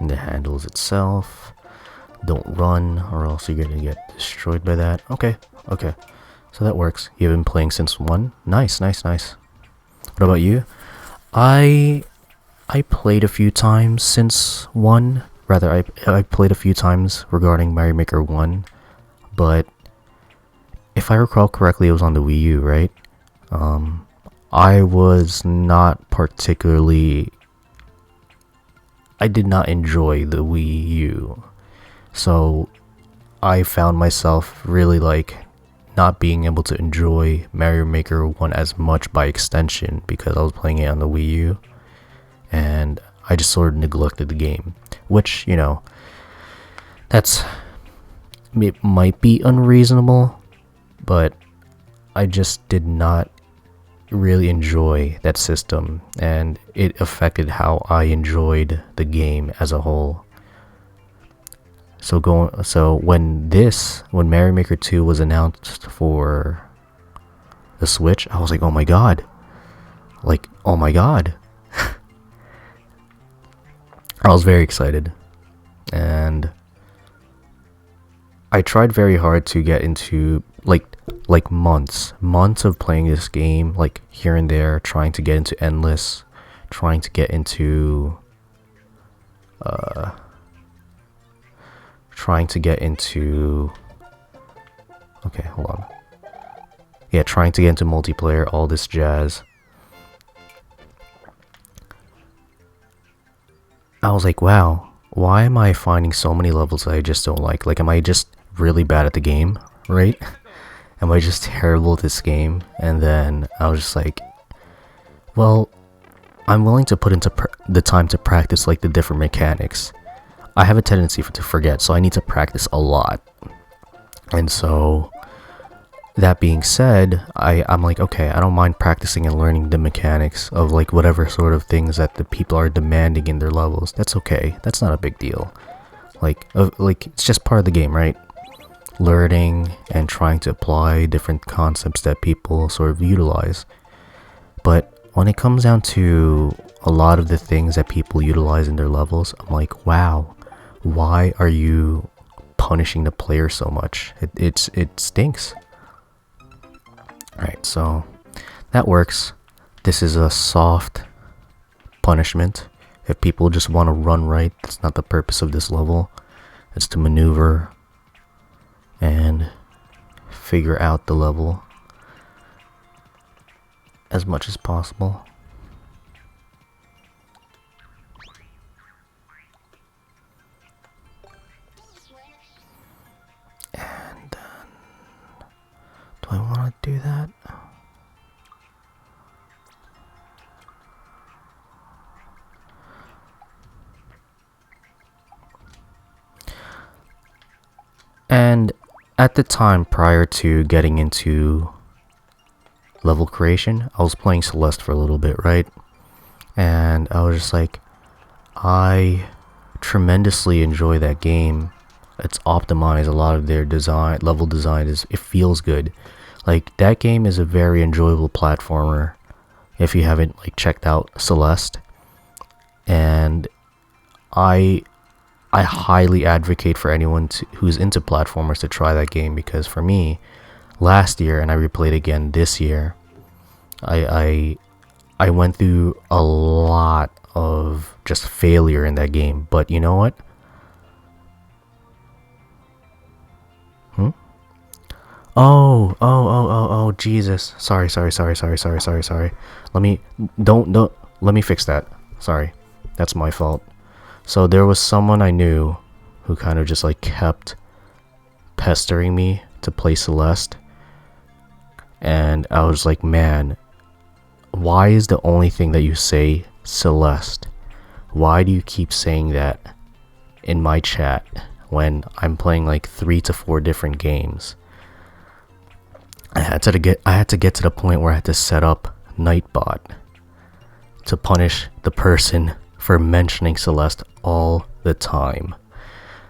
And the handles itself. Don't run or else you're gonna get destroyed by that. Okay, okay. So that works. You've been playing since 1? Nice, nice, nice. What about you? I played a few times since 1. Rather, I played a few times regarding Mario Maker 1. But if I recall correctly, it was on the Wii U, right? I was not particularly... I did not enjoy the Wii U. So I found myself really like not being able to enjoy Mario Maker 1 as much by extension because I was playing it on the Wii U. And I just sort of neglected the game. Which, you know, it might be unreasonable, but I just did not really enjoy that system, and it affected how I enjoyed the game as a whole. So when Mario Maker 2 was announced for the Switch, I was like, oh my god. Like, oh my god. I was very excited. And I tried very hard to get into like months of playing this game, like here and there, trying to get into Endless, trying to get into okay, hold on. Yeah, trying to get into multiplayer, all this jazz. I was like, wow, why am I finding so many levels that I just don't like? Like, am I just really bad at the game, right? Am I just terrible at this game? And then I was just like, well, I'm willing to put into the time to practice like the different mechanics. I have a tendency to forget, so I need to practice a lot. And so, that being said, I'm like, okay, I don't mind practicing and learning the mechanics of like whatever sort of things that the people are demanding in their levels. That's okay. That's not a big deal. Like it's just part of the game, right? Learning and trying to apply different concepts that people sort of utilize. But when it comes down to a lot of the things that people utilize in their levels, I'm like, wow, why are you punishing the player so much? It stinks. Alright, so that works. This is a soft punishment. If people just want to run right, that's not the purpose of this level. It's to maneuver and figure out the level as much as possible. And then, do I want to do that? And at the time prior to getting into level creation, I was playing Celeste for a little bit, right? And I was just like, I tremendously enjoy that game. It's optimized. A lot of their design, level design, it feels good. Like, that game is a very enjoyable platformer if you haven't like checked out Celeste. And I highly advocate for anyone who's into platformers to try that game, because for me, last year, and I replayed again this year, I went through a lot of just failure in that game. But you know what? Oh, Jesus. Sorry. Let me fix that. Sorry. That's my fault. So there was someone I knew who kind of just like kept pestering me to play Celeste. And I was like, man, why is the only thing that you say Celeste? Why do you keep saying that in my chat when I'm playing like 3 to 4 different games? I had to get to the point where I had to set up Nightbot to punish the person for mentioning Celeste all the time.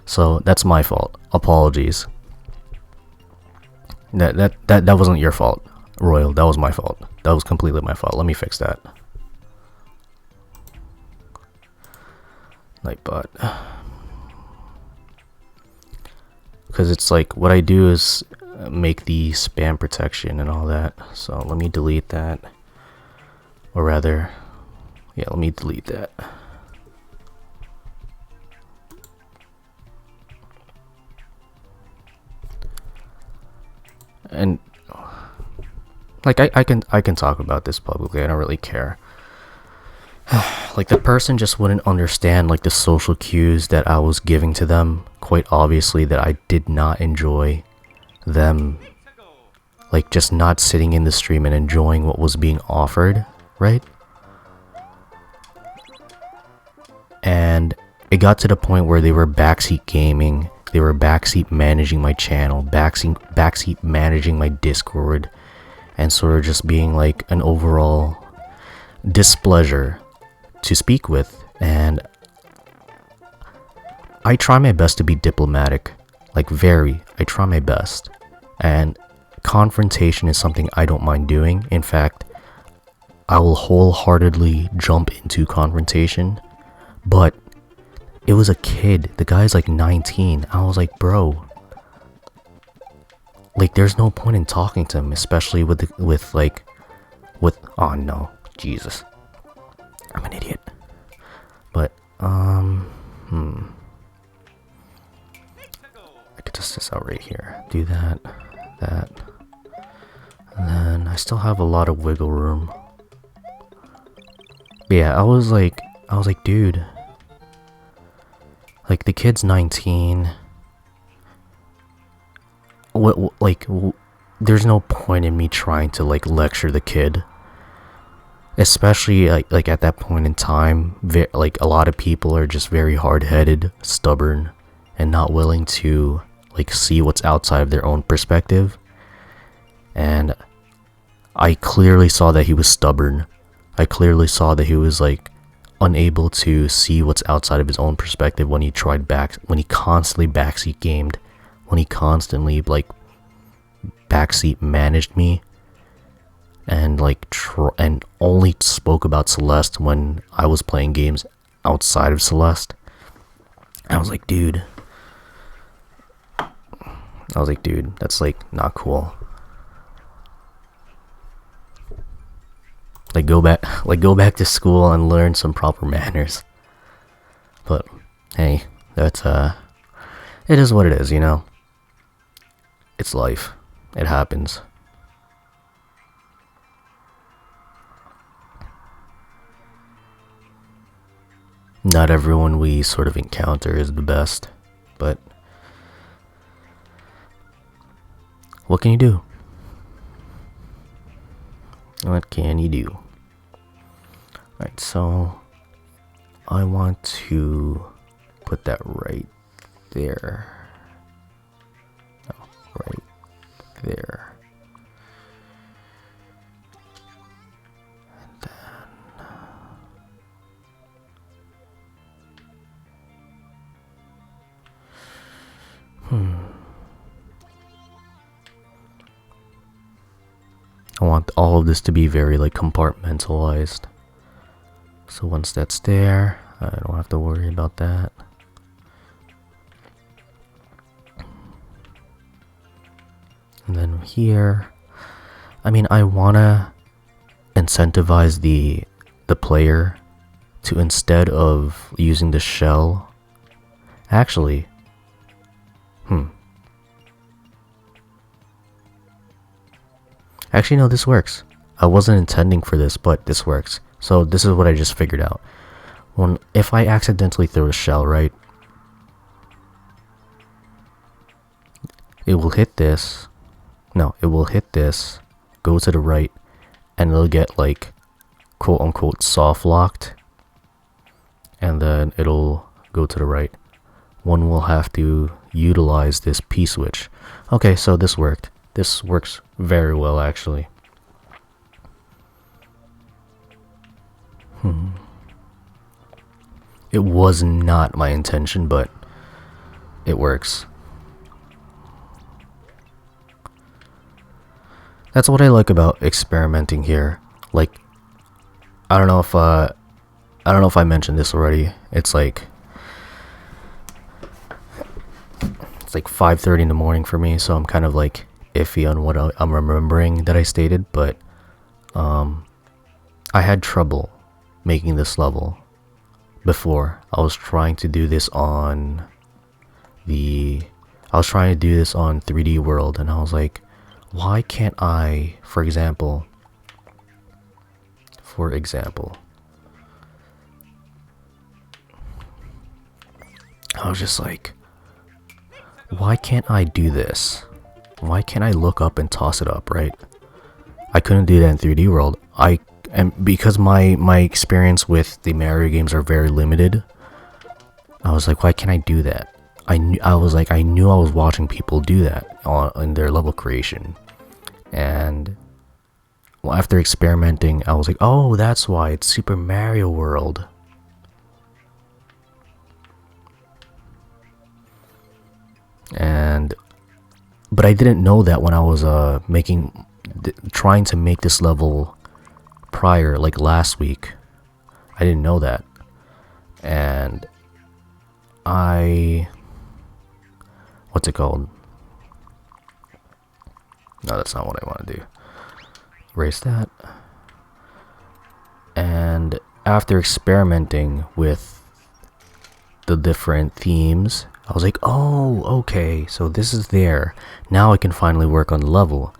So that's my fault. Apologies. That wasn't your fault, Royal. That was my fault. That was completely my fault. Let me fix that. Nightbot. Because it's like what I do is make the spam protection and all that. So let me delete that. Or rather, yeah, let me delete that. And like I can talk about this publicly. I don't really care. Like the person just wouldn't understand like the social cues that I was giving to them. Quite obviously that I did not enjoy them like just not sitting in the stream and enjoying what was being offered, right? And it got to the point where they were backseat gaming. They were backseat managing my channel, backseat managing my Discord, and sort of just being like an overall displeasure to speak with. And I try my best to be diplomatic, like I try my best. And confrontation is something I don't mind doing. In fact, I will wholeheartedly jump into confrontation, but it was a kid. The guy's like 19. I was like, bro, like there's no point in talking to him, especially with oh no, Jesus, I'm an idiot. But I could test this out right here. Do that, and then I still have a lot of wiggle room. But yeah, I was like, dude. Like the kid's 19. There's no point in me trying to like lecture the kid, especially like at that point in time. Like a lot of people are just very hard-headed, stubborn, and not willing to like see what's outside of their own perspective. And I clearly saw that he was stubborn. I clearly saw that he was like unable to see what's outside of his own perspective when he constantly backseat gamed, when he constantly like backseat managed me, and like and only spoke about Celeste when I was playing games outside of Celeste. I was like, dude, that's like not cool. Like go back to school and learn some proper manners. But hey, that's it is what it is, you know. It's life. It happens. Not everyone we sort of encounter is the best, but what can you do? What can you do? Alright, so I want to put that right there. No, right there. And then I want all of this to be very like compartmentalized. So once that's there, I don't have to worry about that. And then here, I mean, I wanna incentivize the player to, instead of using the shell, actually, Actually, no, this works. I wasn't intending for this, but this works. So this is what I just figured out. If I accidentally throw a shell, right, it will hit this. No, it will hit this, go to the right, and it'll get like quote unquote soft locked, and then it'll go to the right. One will have to utilize this P switch. Okay, so this worked. This works very well, actually. It was not my intention, but it works. That's what I like about experimenting here. Like, I don't know if I mentioned this already. It's like 5:30 in the morning for me, so I'm kind of like iffy on what I'm remembering that I stated, but I had trouble making this level before. I was trying to do this on 3D World, and I was like, why can't I, for example, I was just like, why can't I do this? Why can't I look up and toss it up, right? I couldn't do that in 3D World. And because my experience with the Mario games are very limited, I was like, why can't I do that? I knew I was watching people do that in their level creation, and well, after experimenting, I was like, oh, that's why it's Super Mario World. But I didn't know that when I was trying to make this level prior, like last week. I didn't know that, and what's it called? No, that's not what I want to do. Erase that. And after experimenting with the different themes, I was like, oh, okay, so this is there. Now I can finally work on the level.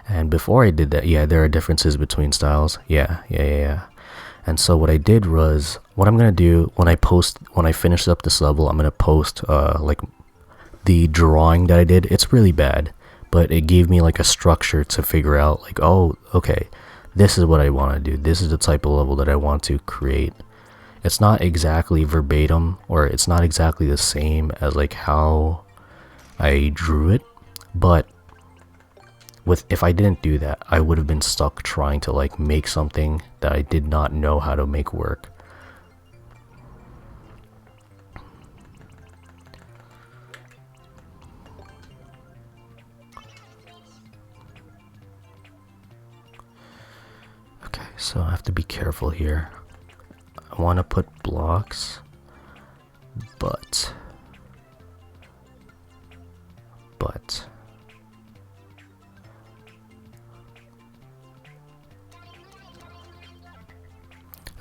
And before I did that, yeah, there are differences between styles. Yeah. And so what I did was, what I'm gonna do when I finish up this level, I'm gonna post like the drawing that I did. It's really bad, but it gave me like a structure to figure out, like, oh, okay, this is what I want to do. This is the type of level that I want to create. It's not exactly verbatim, or it's not exactly the same as like how I drew it, but if I didn't do that, I would have been stuck trying to like make something that I did not know how to make work. Okay, so I have to be careful here. I want to put blocks, but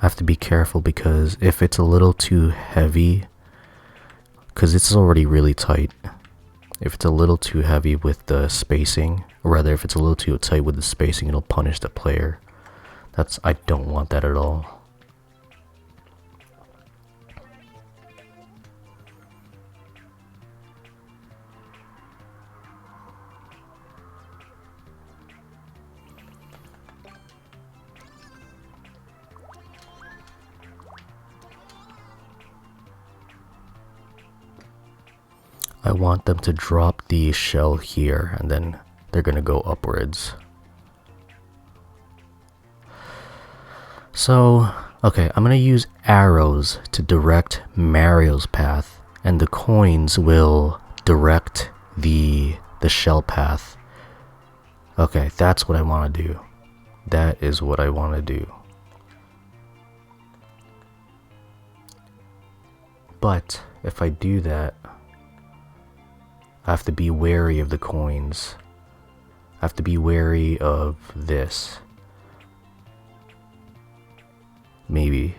I have to be careful, because if it's a little too heavy, because it's already really tight, if it's a little too heavy with the spacing, or rather if it's a little too tight with the spacing, it'll punish the player. I don't want that at all. I want them to drop the shell here, and then they're gonna go upwards. So, okay, I'm gonna use arrows to direct Mario's path, and the coins will direct the shell path. Okay, that's what I want to do. That is what I want to do. But if I do that, I have to be wary of the coins. I have to be wary of this. Maybe.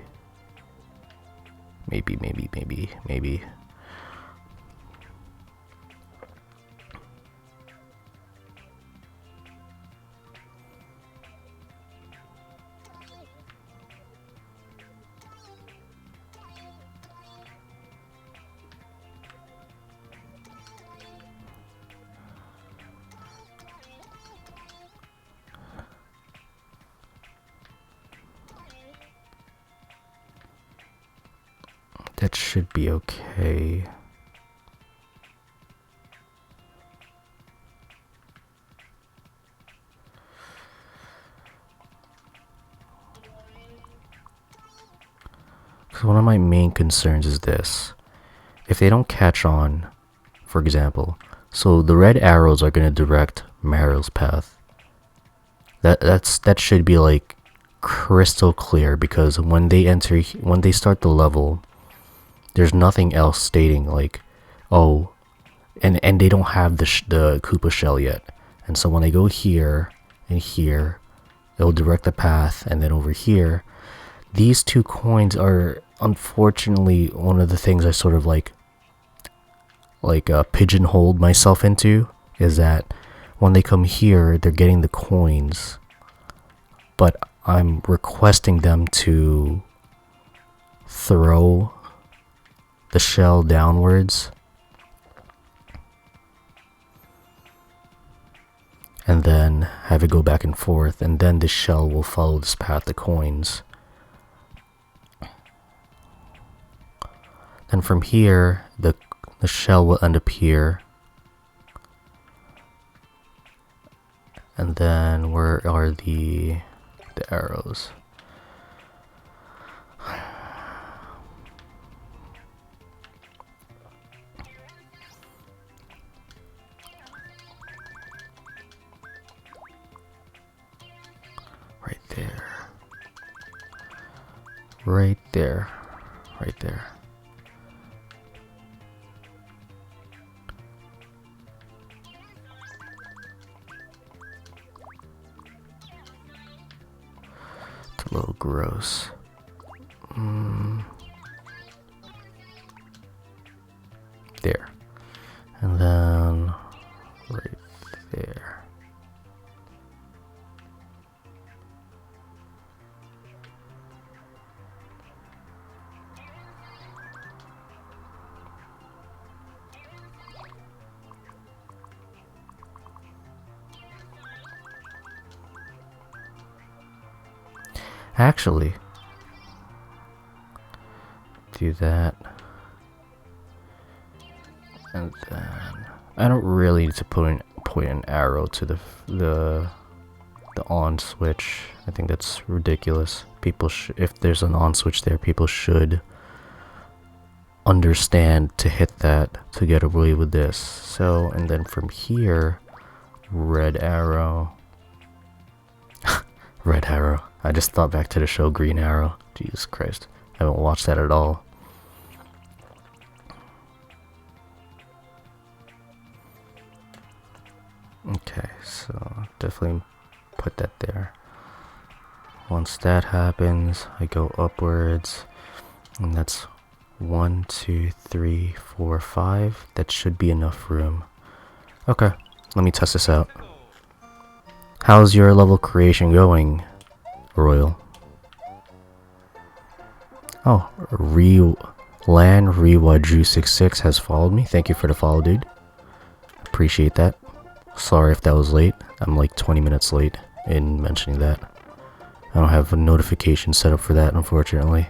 That should be okay. So one of my main concerns is this. If they don't catch on, for example, so the red arrows are going to direct Mario's path. That should be like crystal clear, because when they start the level, there's nothing else stating like, oh, and they don't have the Koopa shell yet, and so when they go here and here, it'll direct the path, and then over here, these 2 coins are unfortunately one of the things I sort of like pigeonholed myself into, is that when they come here, they're getting the coins, but I'm requesting them to throw the shell downwards and then have it go back and forth, and then the shell will follow this path of coins. And from here, the shell will end up here. And then where are the arrows? Right there. Right there. Right there. A little gross. There. And then right there. Actually, do that, and then I don't really need to point an arrow to the on switch. I think that's ridiculous. People if there's an on switch there, people should understand to hit that to get away with this. So, and then from here, red arrow. Red Arrow. I just thought back to the show Green Arrow. Jesus Christ. I haven't watched that at all. Okay, so definitely put that there. Once that happens, I go upwards, and that's 1, 2, 3, 4, 5. That should be enough room. Okay, let me test this out. How's your level creation going, Royal? Oh, Rewaju66 has followed me. Thank you for the follow, dude. Appreciate that. Sorry if that was late. I'm like 20 minutes late in mentioning that. I don't have a notification set up for that, unfortunately.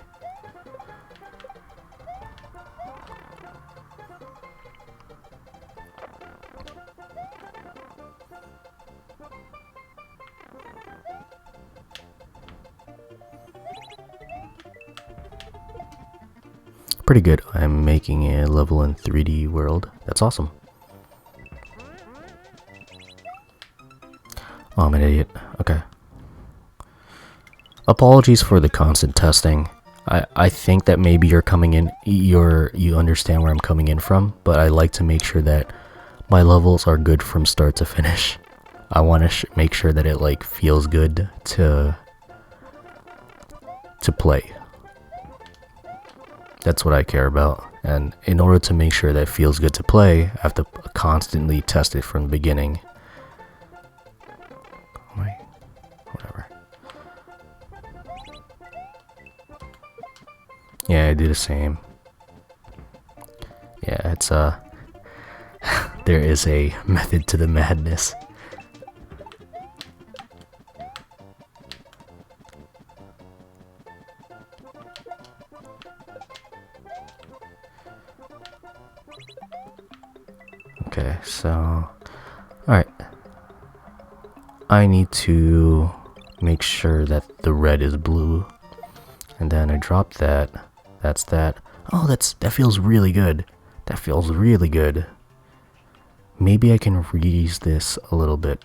Pretty good. I'm making a level in 3D world. That's awesome. Oh, I'm an idiot. Okay. Apologies for the constant testing. I think that maybe you're coming in, you understand where I'm coming in from, but I like to make sure that my levels are good from start to finish. I want to make sure that it like feels good to play. That's what I care about, and in order to make sure that it feels good to play, I have to constantly test it from the beginning. Whatever. Yeah, I do the same. Yeah, it's there is a method to the madness. Okay, so, alright. I need to make sure that the red is blue. And then I drop that. That's that. Oh, that feels really good. That feels really good. Maybe I can reuse this a little bit.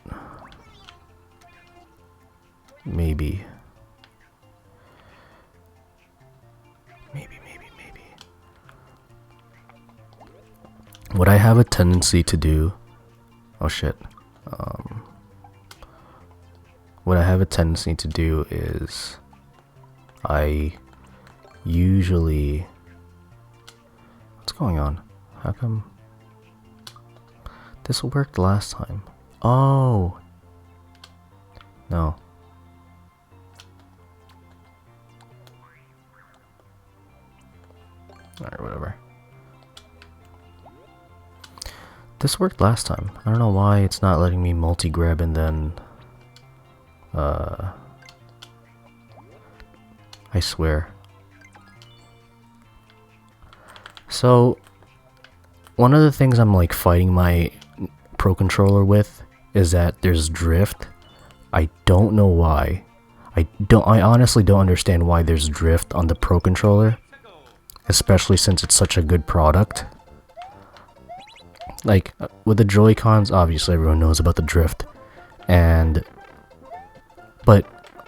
Maybe. Maybe. What I have a tendency to do... Oh shit. What I have a tendency to do is... I usually... What's going on? How come... This worked last time. Oh! No. Alright, whatever. This worked last time. I don't know why it's not letting me multi-grab and then... I swear. So, one of the things I'm like fighting my Pro Controller with is that there's drift. I don't know why. I honestly don't understand why there's drift on the Pro Controller, especially since it's such a good product. Like with the Joy-Cons, obviously everyone knows about the drift, but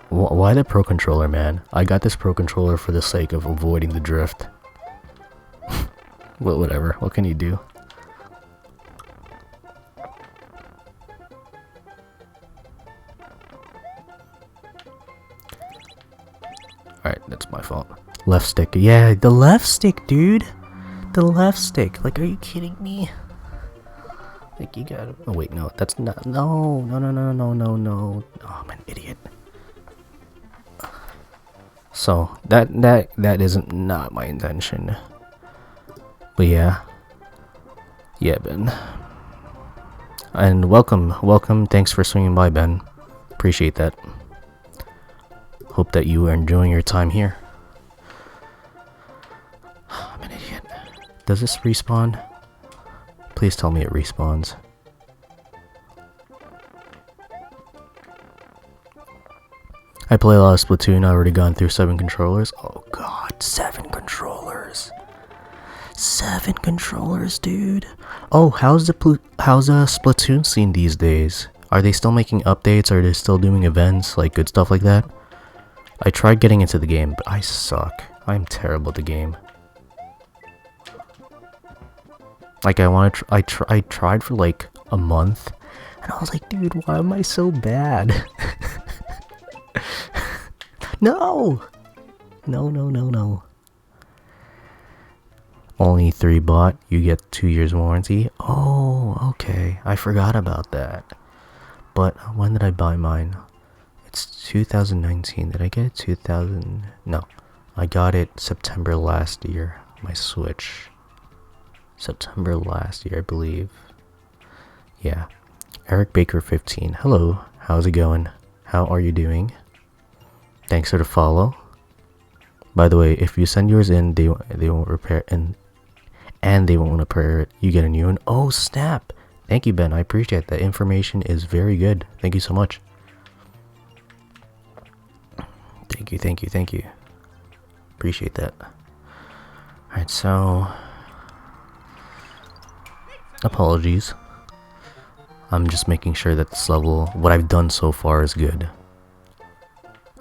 why the Pro Controller, man? I got this Pro Controller for the sake of avoiding the drift. Well, whatever. What can you do? Alright, that's my fault. Left stick. Yeah, the left stick, dude. The left stick. Like, are you kidding me? Like, you gotta... Oh, wait, no. That's not... No. Oh, I'm an idiot. So, that isn't not my intention. But yeah. Yeah, Ben. And welcome. Thanks for swinging by, Ben. Appreciate that. Hope that you are enjoying your time here. I'm an idiot. Does this respawn? Please tell me it respawns. I play a lot of Splatoon. I already gone through 7 controllers. Oh god, 7 controllers. 7 controllers, dude. Oh, how's the Splatoon scene these days? Are they still making updates? Are they still doing events, like good stuff like that? I tried getting into the game, but I suck. I'm terrible at the game. Like I tried for like a month, and I was like, dude, why am I so bad? No! No. Only 3 bought, you get 2 years warranty. Oh, okay. I forgot about that. But when did I buy mine? It's 2019. Did I get it 2000? No. I got it September last year. My Switch. September last year, I believe. Yeah. Eric Baker 15. Hello. How's it going? How are you doing? Thanks for the follow. By the way, if you send yours in, they won't repair and they won't repair it. You get a new one. Oh snap! Thank you, Ben. I appreciate that. Information is very good. Thank you so much. Thank you. Appreciate that. Alright, so apologies. I'm just making sure that this level, what I've done so far, is good.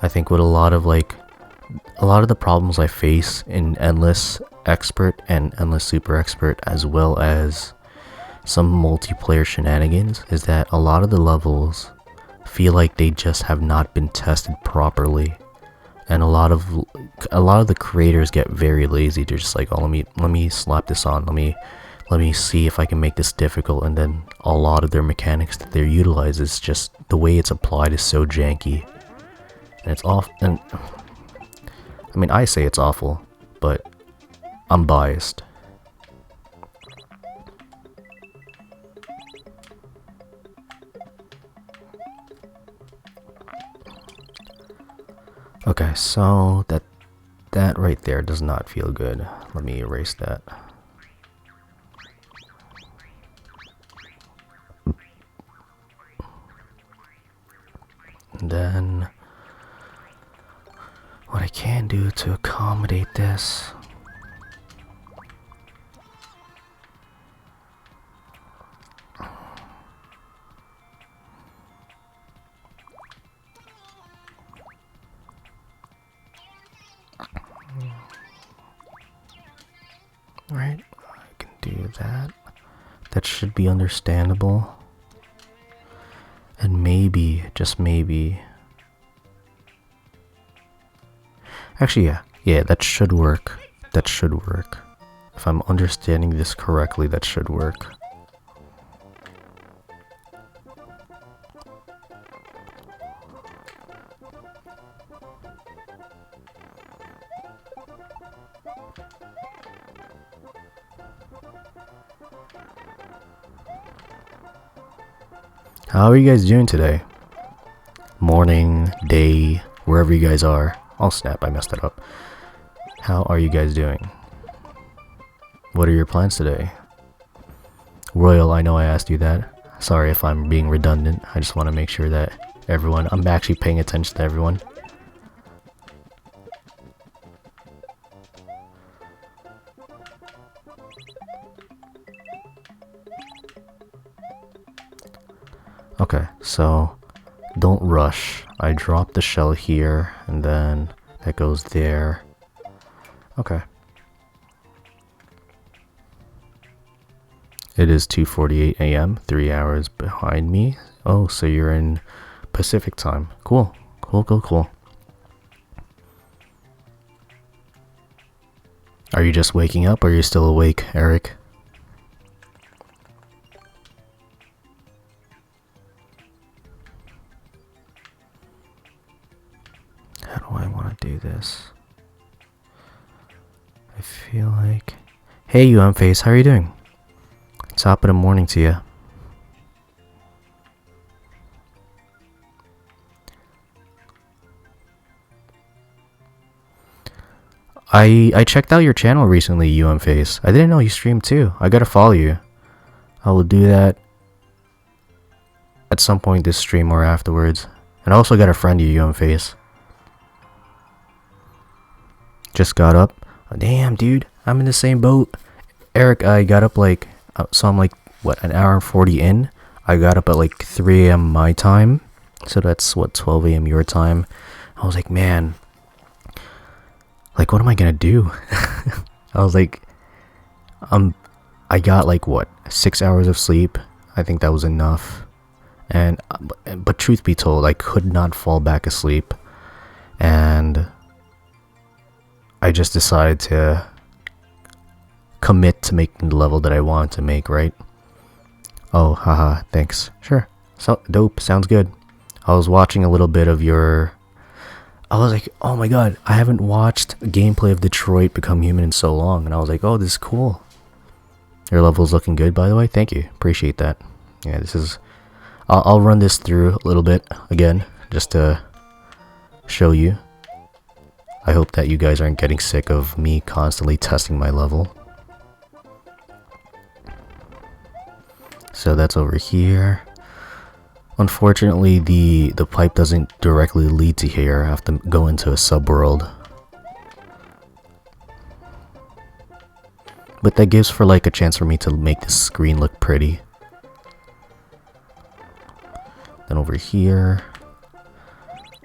I think with a lot of the problems I face in Endless Expert and Endless Super Expert, as well as some multiplayer shenanigans, is that a lot of the levels feel like they just have not been tested properly, and a lot of the creators get very lazy. They're just like, oh, let me slap this on, let me see if I can make this difficult, and then a lot of their mechanics that they utilize is just the way it's applied is so janky, and it's off. And I mean, I say it's awful, but I'm biased. Okay, so that right there does not feel good. Let me erase that. And then what I can do to accommodate this right? I can do that. That should be understandable. And maybe, just maybe... Actually, yeah, that should work. That should work. If I'm understanding this correctly, that should work. How are you guys doing today? Morning, day, wherever you guys are. Oh snap, I messed that up. How are you guys doing? What are your plans today? Royal, I know I asked you that. Sorry if I'm being redundant. I just want to make sure that I'm actually paying attention to everyone. Okay, so don't rush. I dropped the shell here, and then that goes there. Okay. It is 2:48 a.m., 3 hours behind me. Oh, so you're in Pacific time. Cool. Cool. Are you just waking up, or are you still awake, Eric? How do I want to do this? I feel like... Hey, Face, how are you doing? Top of the morning to you. I checked out your channel recently, Face. I didn't know you streamed too. I gotta follow you. I will do that at some point this stream or afterwards. And I also got a friend you, Face. Just got up. Oh, damn, dude, I'm in the same boat. Eric, I got up like, so I'm like, what, an hour and 40 in? I got up at like 3 a.m. my time. So that's, what, 12 a.m. your time. I was like, man, like, what am I gonna do? I was like, I got like, what, 6 hours of sleep? I think that was enough. And, but truth be told, I could not fall back asleep. And I just decided to commit to making the level that I wanted to make, right? Oh, haha, thanks. Sure. So dope, sounds good. I was watching a little bit of your... I was like, oh my god, I haven't watched gameplay of Detroit Become Human in so long. And I was like, oh, this is cool. Your level's looking good, by the way. Thank you. Appreciate that. Yeah, this is... I'll run this through a little bit again, just to show you. I hope that you guys aren't getting sick of me constantly testing my level. So that's over here. Unfortunately, the pipe doesn't directly lead to here. I have to go into a subworld. But that gives for like a chance for me to make this screen look pretty. Then over here,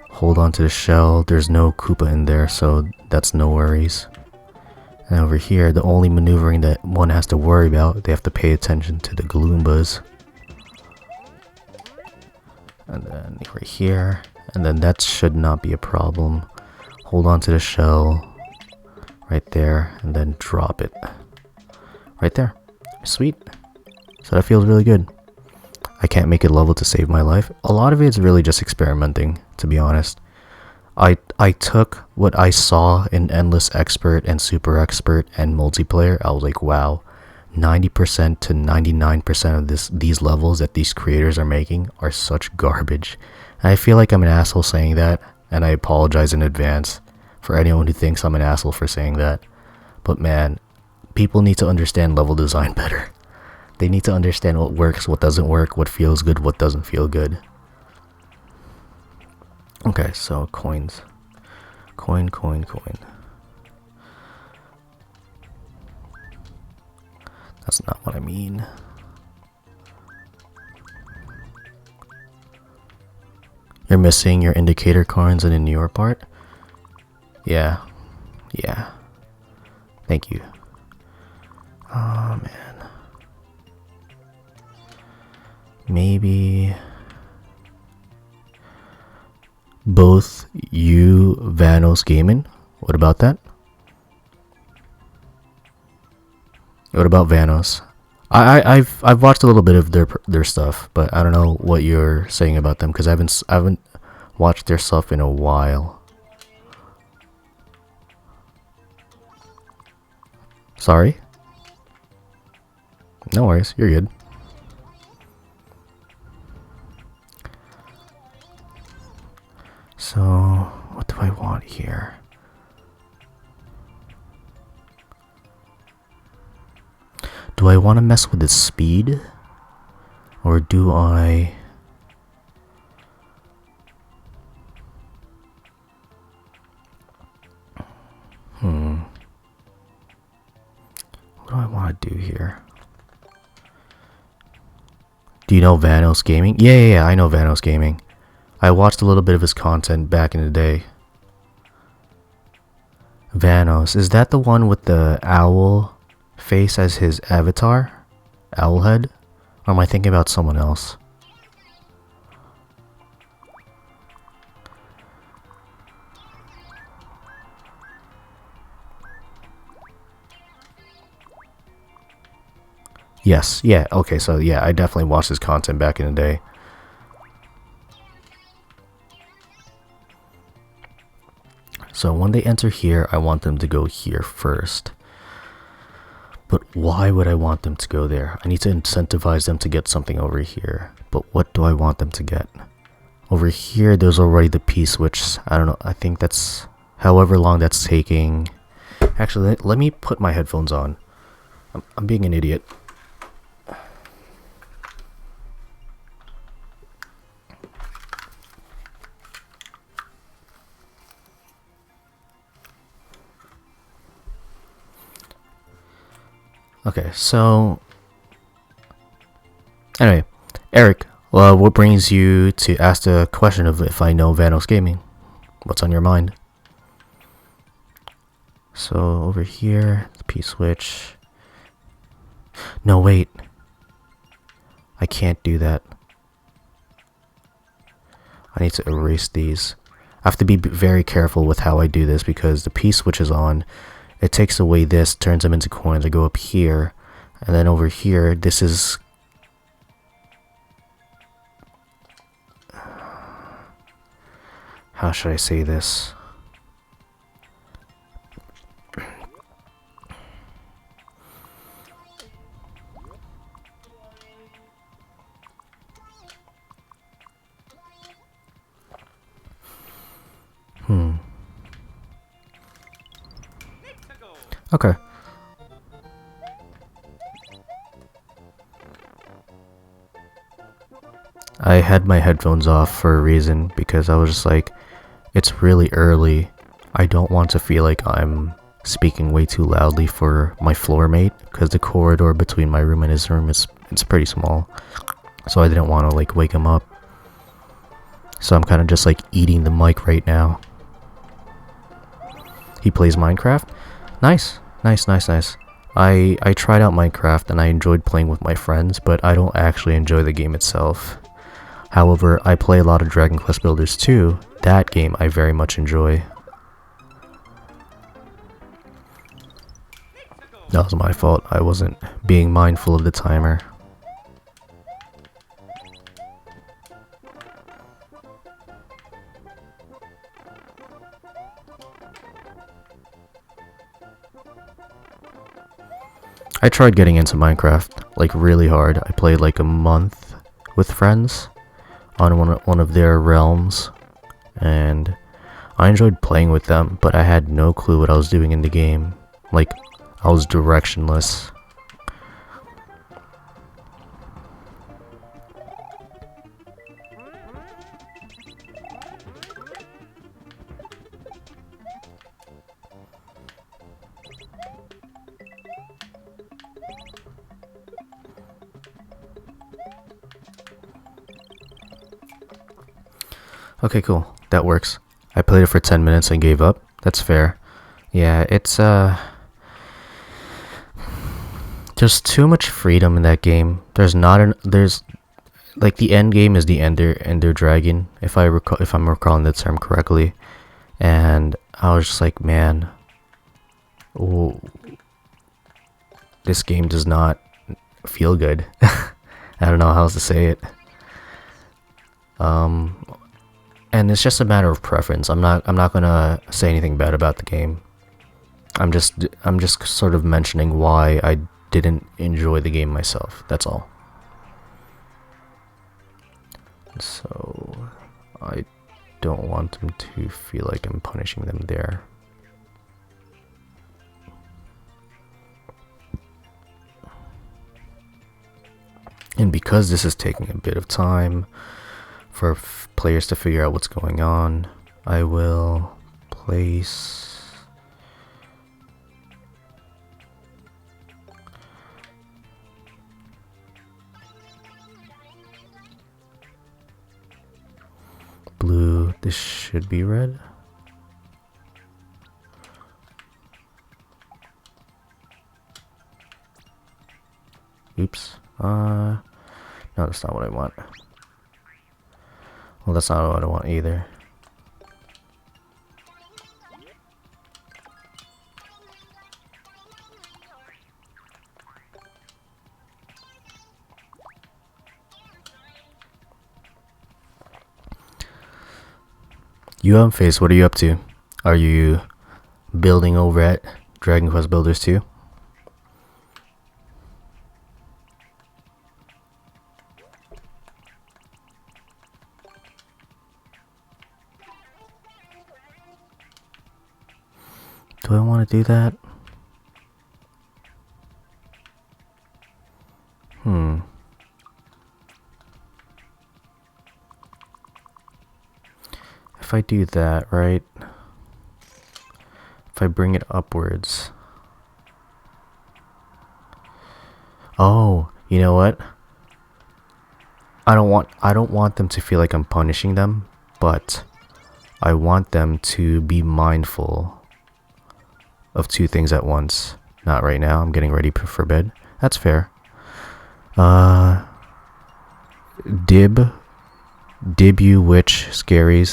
hold on to the shell. There's no Koopa in there, so that's no worries. And over here, the only maneuvering that one has to worry about, they have to pay attention to the Galoombas. And then right here, and then that should not be a problem. Hold on to the shell right there, and then drop it right there. Sweet. So that feels really good. I can't make it level to save my life. A lot of it's really just experimenting, to be honest. I took what I saw in Endless Expert and Super Expert and multiplayer. I was like, wow, 90% to 99% of these levels that these creators are making are such garbage. And I feel like I'm an asshole saying that, and I apologize in advance for anyone who thinks I'm an asshole for saying that. But man, people need to understand level design better. They need to understand what works, what doesn't work, what feels good, what doesn't feel good. Okay, so coins. Coin. That's not what I mean. You're missing your indicator coins in the newer part? Yeah. Thank you. Oh man. Maybe both you Vanos Gaming. What about that? What about Vanos? I've watched a little bit of their stuff, but I don't know what you're saying about them because I haven't watched their stuff in a while. Sorry. No worries, you're good. So, what do I want here? Do I want to mess with the speed? Or do I... What do I want to do here? Do you know Vanos Gaming? Yeah, I know Vanos Gaming. I watched a little bit of his content back in the day. Vanos, is that the one with the owl face as his avatar? Owl head? Or am I thinking about someone else? Yes, yeah, okay, so yeah, I definitely watched his content back in the day. So when they enter here, I want them to go here first. But why would I want them to go there? I need to incentivize them to get something over here. But what do I want them to get? Over here, there's already the P-switch. I don't know, I think that's however long that's taking. Actually, let me put my headphones on. I'm being an idiot. Okay, so anyway, Eric, well, what brings you to ask the question of if I know Vanos Gaming? What's on your mind? So over here, the P-switch. No, wait. I can't do that. I need to erase these. I have to be very careful with how I do this because the P-switch is on. It takes away this, turns them into coins. I go up here, and then over here, this is... How should I say this? Okay. I had my headphones off for a reason because I was just like, it's really early. I don't want to feel like I'm speaking way too loudly for my floor mate because the corridor between my room and his room is pretty small. So I didn't want to like wake him up. So I'm kind of just like eating the mic right now. He plays Minecraft? Nice. Nice. I tried out Minecraft and I enjoyed playing with my friends, but I don't actually enjoy the game itself. However, I play a lot of Dragon Quest Builders 2. That game I very much enjoy. That was my fault. I wasn't being mindful of the timer. I tried getting into Minecraft, like really hard. I played like a month with friends on one of their realms, and I enjoyed playing with them, but I had no clue what I was doing in the game. Like, I was directionless. Okay, cool. That works. I played it for 10 minutes and gave up. That's fair. Yeah, it's There's too much freedom in that game. There's like the end game is the ender dragon, if I'm recalling the term correctly. And I was just like, man, ooh, this game does not feel good. I don't know how else to say it. And it's just a matter of preference. I'm not gonna say anything bad about the game. I'm just sort of mentioning why I didn't enjoy the game myself. That's all. So I don't want them to feel like I'm punishing them there. And because this is taking a bit of time for players to figure out what's going on, I will place blue. This should be red. Oops. No, that's not what I want. Well, that's not what I want either. Face, what are you up to? Are you building over at Dragon Quest Builders 2? Do I want to do that? If I do that, right? If I bring it upwards. Oh, you know what? I don't want them to feel like I'm punishing them, but I want them to be mindful of two things at once. Not right now. I'm getting ready for bed. That's fair. Dib you which scary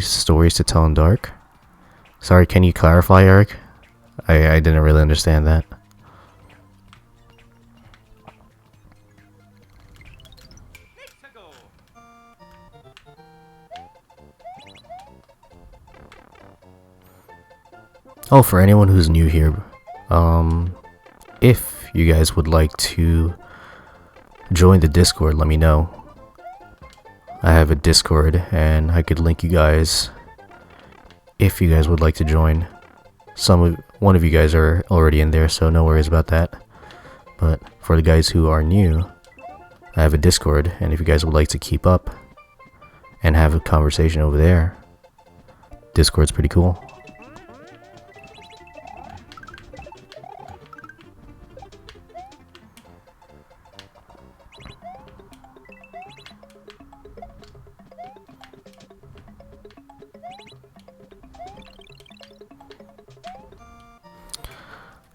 stories to tell in dark? Sorry, can you clarify, Eric? I didn't really understand that. Oh, for anyone who's new here, if you guys would like to join the Discord, let me know. I have a Discord and I could link you guys if you guys would like to join. One of you guys are already in there, so no worries about that. But for the guys who are new, I have a Discord, and if you guys would like to keep up and have a conversation over there, Discord's pretty cool.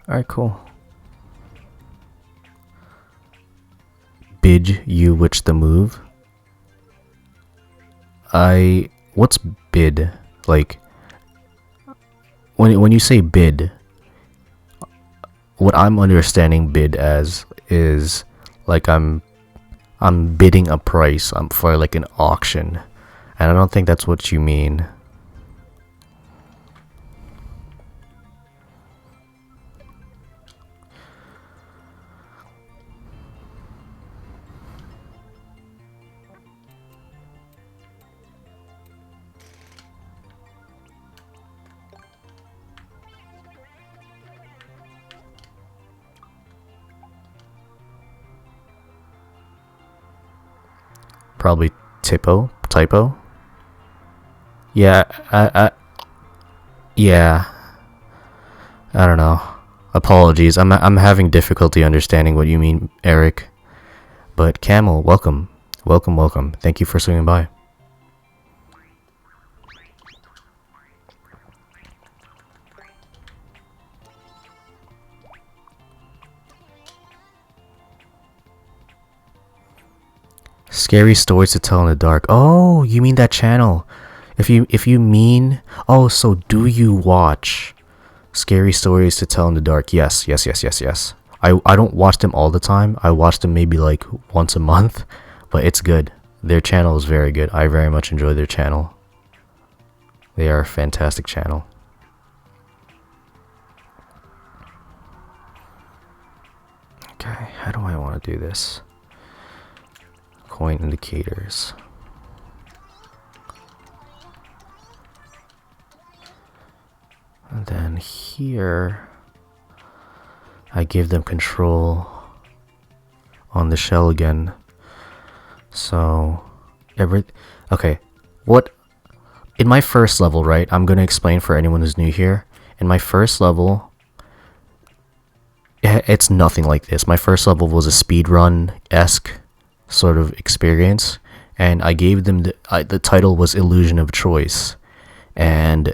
Alright, cool. Bid you which the move? What's bid? Like, when you say bid, what I'm understanding bid as is like I'm bidding a price for like an auction, and I don't think that's what you mean. Probably typo. Yeah, yeah. I don't know. Apologies. I'm having difficulty understanding what you mean, Eric. But Camel, welcome. Welcome. Thank you for swinging by. Scary stories to tell in the dark. Oh, you mean that channel? If you mean, oh, so do you watch Scary Stories to Tell in the Dark? Yes. I don't watch them all the time. I watch them maybe like once a month, but it's good. Their channel is very good. I very much enjoy their channel. They are a fantastic channel. Okay, how do I want to do this? Coin indicators. And then here, I give them control on the shell again. So, okay, what, in my first level, right, I'm going to explain for anyone who's new here. In my first level, it's nothing like this. My first level was a speedrun-esque sort of experience, and I gave them the title was Illusion of Choice, and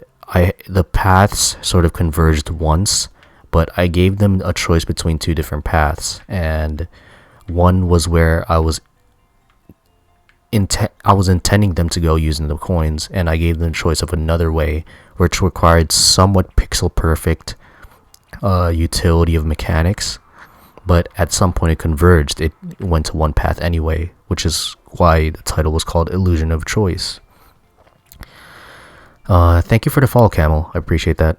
the paths sort of converged once, but I gave them a choice between two different paths, and one was where I was intending them to go using the coins, and I gave them a choice of another way, which required somewhat pixel perfect utility of mechanics, but at some point it converged. It went to one path anyway, which is why the title was called Illusion of Choice. Thank you for the follow, Camel. I appreciate that.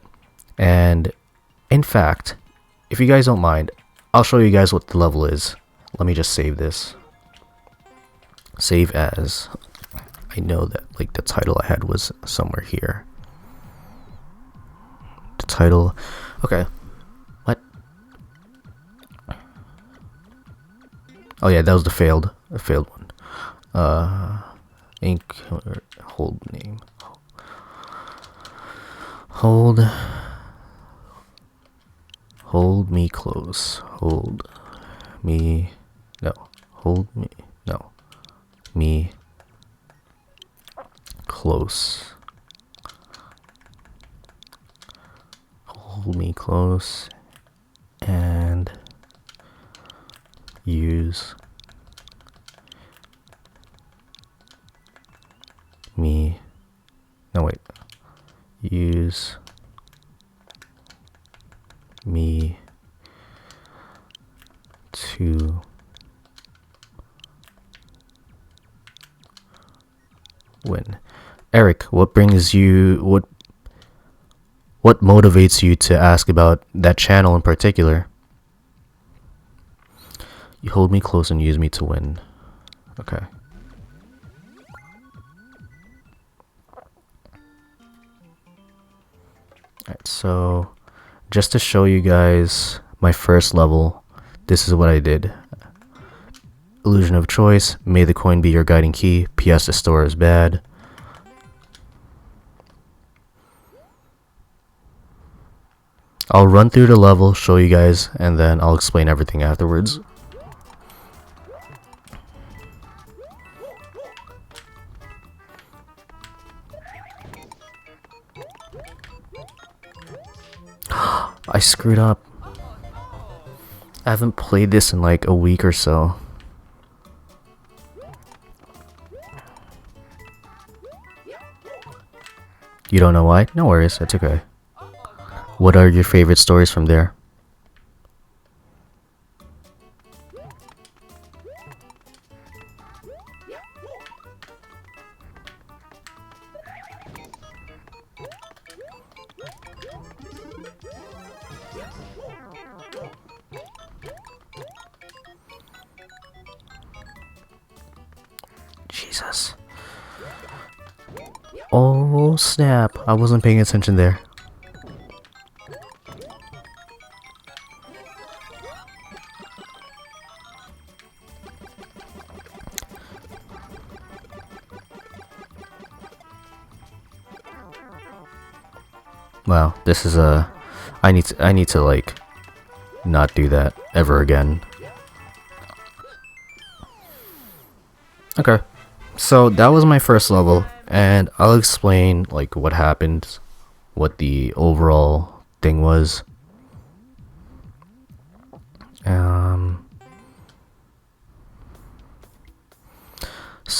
And in fact, if you guys don't mind, I'll show you guys what the level is. Let me just save this. Save as. I know that like the title I had was somewhere here. The title. Okay. What? Oh yeah, that was the failed one. Ink hold name. Hold me close. Hold me close. Hold me close and use me. No, wait. Use me to win. Eric, what brings you, what motivates you to ask about that channel in particular? You hold me close and use me to win. Okay. Alright, so just to show you guys my first level, this is what I did. Illusion of Choice, may the coin be your guiding key. PS the store is bad. I'll run through the level, show you guys, and then I'll explain everything afterwards. I screwed up. I haven't played this in like a week or so. You don't know why? No worries, that's okay. What are your favorite stories from there? Jesus. Oh snap, I wasn't paying attention there. Wow, this is a... I need to like not do that ever again. Okay, so that was my first level, and I'll explain like what happened, what the overall thing was.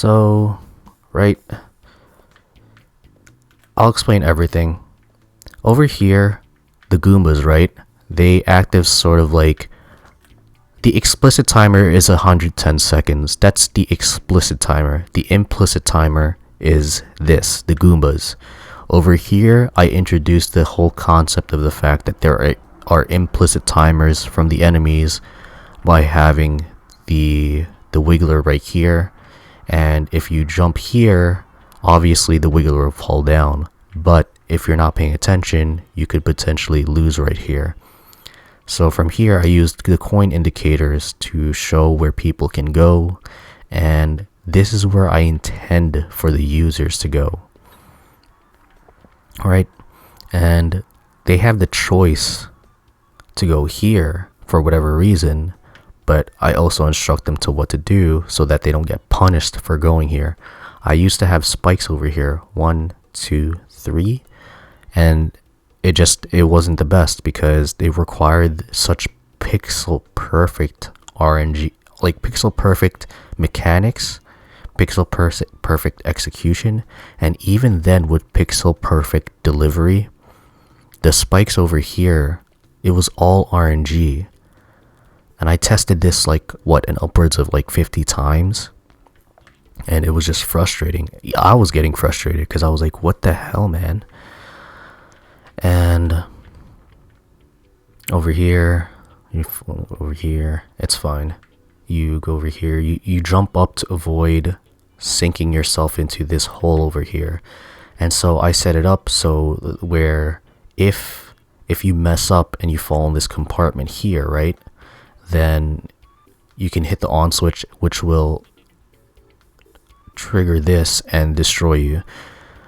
So, right, I'll explain everything. Over here, the Goombas, right, they act as sort of like, the explicit timer is 110 seconds. That's the explicit timer. The implicit timer is this, the Goombas. Over here, I introduced the whole concept of the fact that there are implicit timers from the enemies by having the Wiggler right here. And if you jump here, obviously the Wiggler will fall down. But if you're not paying attention, you could potentially lose right here. So from here, I used the coin indicators to show where people can go, and this is where I intend for the users to go. Alright, and they have the choice to go here for whatever reason, but I also instruct them to what to do so that they don't get punished for going here. I used to have spikes over here, 1, 2, 3, and it wasn't the best because they required such pixel perfect RNG, like pixel perfect mechanics, pixel perfect execution, and even then with pixel perfect delivery, the spikes over here, it was all RNG. And I tested this like in upwards of like 50 times, and it was just frustrating. I was getting frustrated because I was like, what the hell, man? And over here, it's fine. You go over here, you jump up to avoid sinking yourself into this hole over here. And so I set it up so where if you mess up and you fall in this compartment here, right, then you can hit the on switch, which will trigger this and destroy you.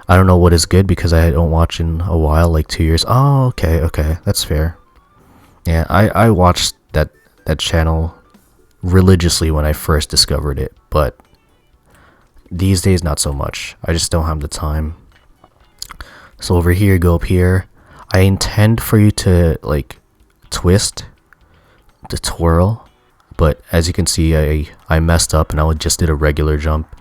I don't know what is good because I don't watch in a while, like 2 years. Oh, okay, that's fair. Yeah, I watched that channel religiously when I first discovered it, but these days not so much. I just don't have the time. So over here, go up here. I intend for you to like twist, to twirl, but as you can see, I messed up and I just did a regular jump.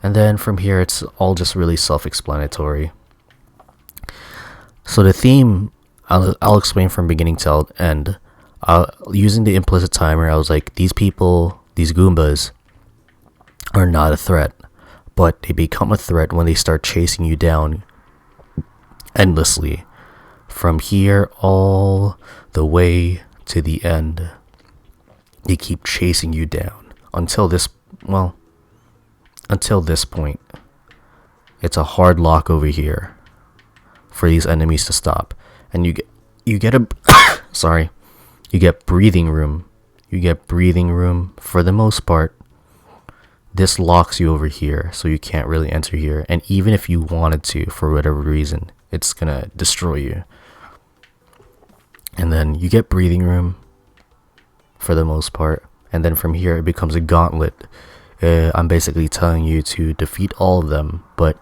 And then from here, it's all just really self-explanatory. So the theme, I'll explain from beginning to end. Using the implicit timer, I was like, these people, these Goombas, are not a threat. But they become a threat when they start chasing you down endlessly. From here all the way to the end. They keep chasing you down until this point. It's a hard lock over here for these enemies to stop, and you get a sorry, you get breathing room. You get breathing room for the most part. This locks you over here, so you can't really enter here, and even if you wanted to, for whatever reason, it's gonna destroy you. And then you get breathing room for the most part, and then from here it becomes a gauntlet. I'm basically telling you to defeat all of them, but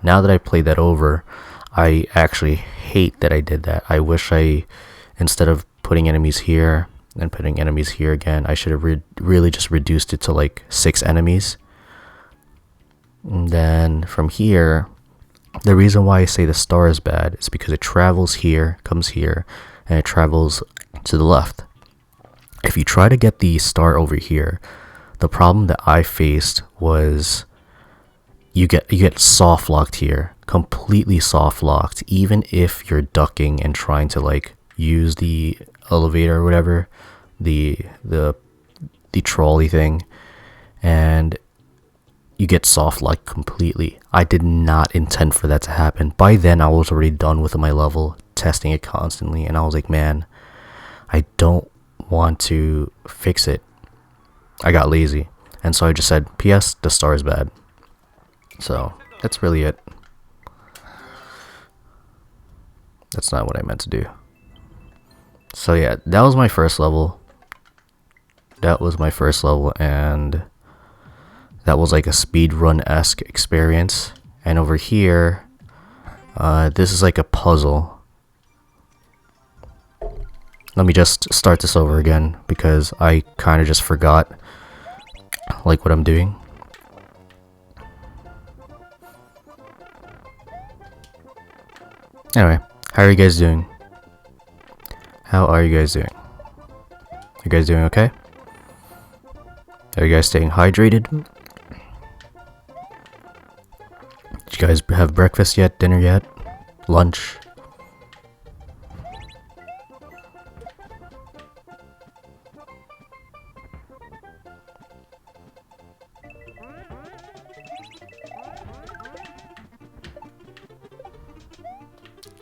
now that I played that over, I actually hate that I did that. I wish instead of putting enemies here and putting enemies here again, I should have really just reduced it to like 6 enemies. And then from here, the reason why I say the star is bad is because it travels here, comes here, and it travels to the left. If you try to get the star over here, the problem that I faced was you get soft locked here, completely soft locked, even if you're ducking and trying to like use the elevator or whatever, the trolley thing, and you get soft locked completely. I did not intend for that to happen. By then I was already done with my level, testing it constantly, and I was like, man, I don't want to fix it. I got lazy, and so I just said, P.S. the star is bad. So that's really it. That's not what I meant to do. So yeah, that was my first level. And that was like a speedrun-esque experience. And over here, this is like a puzzle. Let me just start this over again because I kind of just forgot like what I'm doing? Anyway, how are you guys doing? How are you guys doing? You guys doing okay? Are you guys staying hydrated? Did you guys have breakfast yet? Dinner yet? Lunch?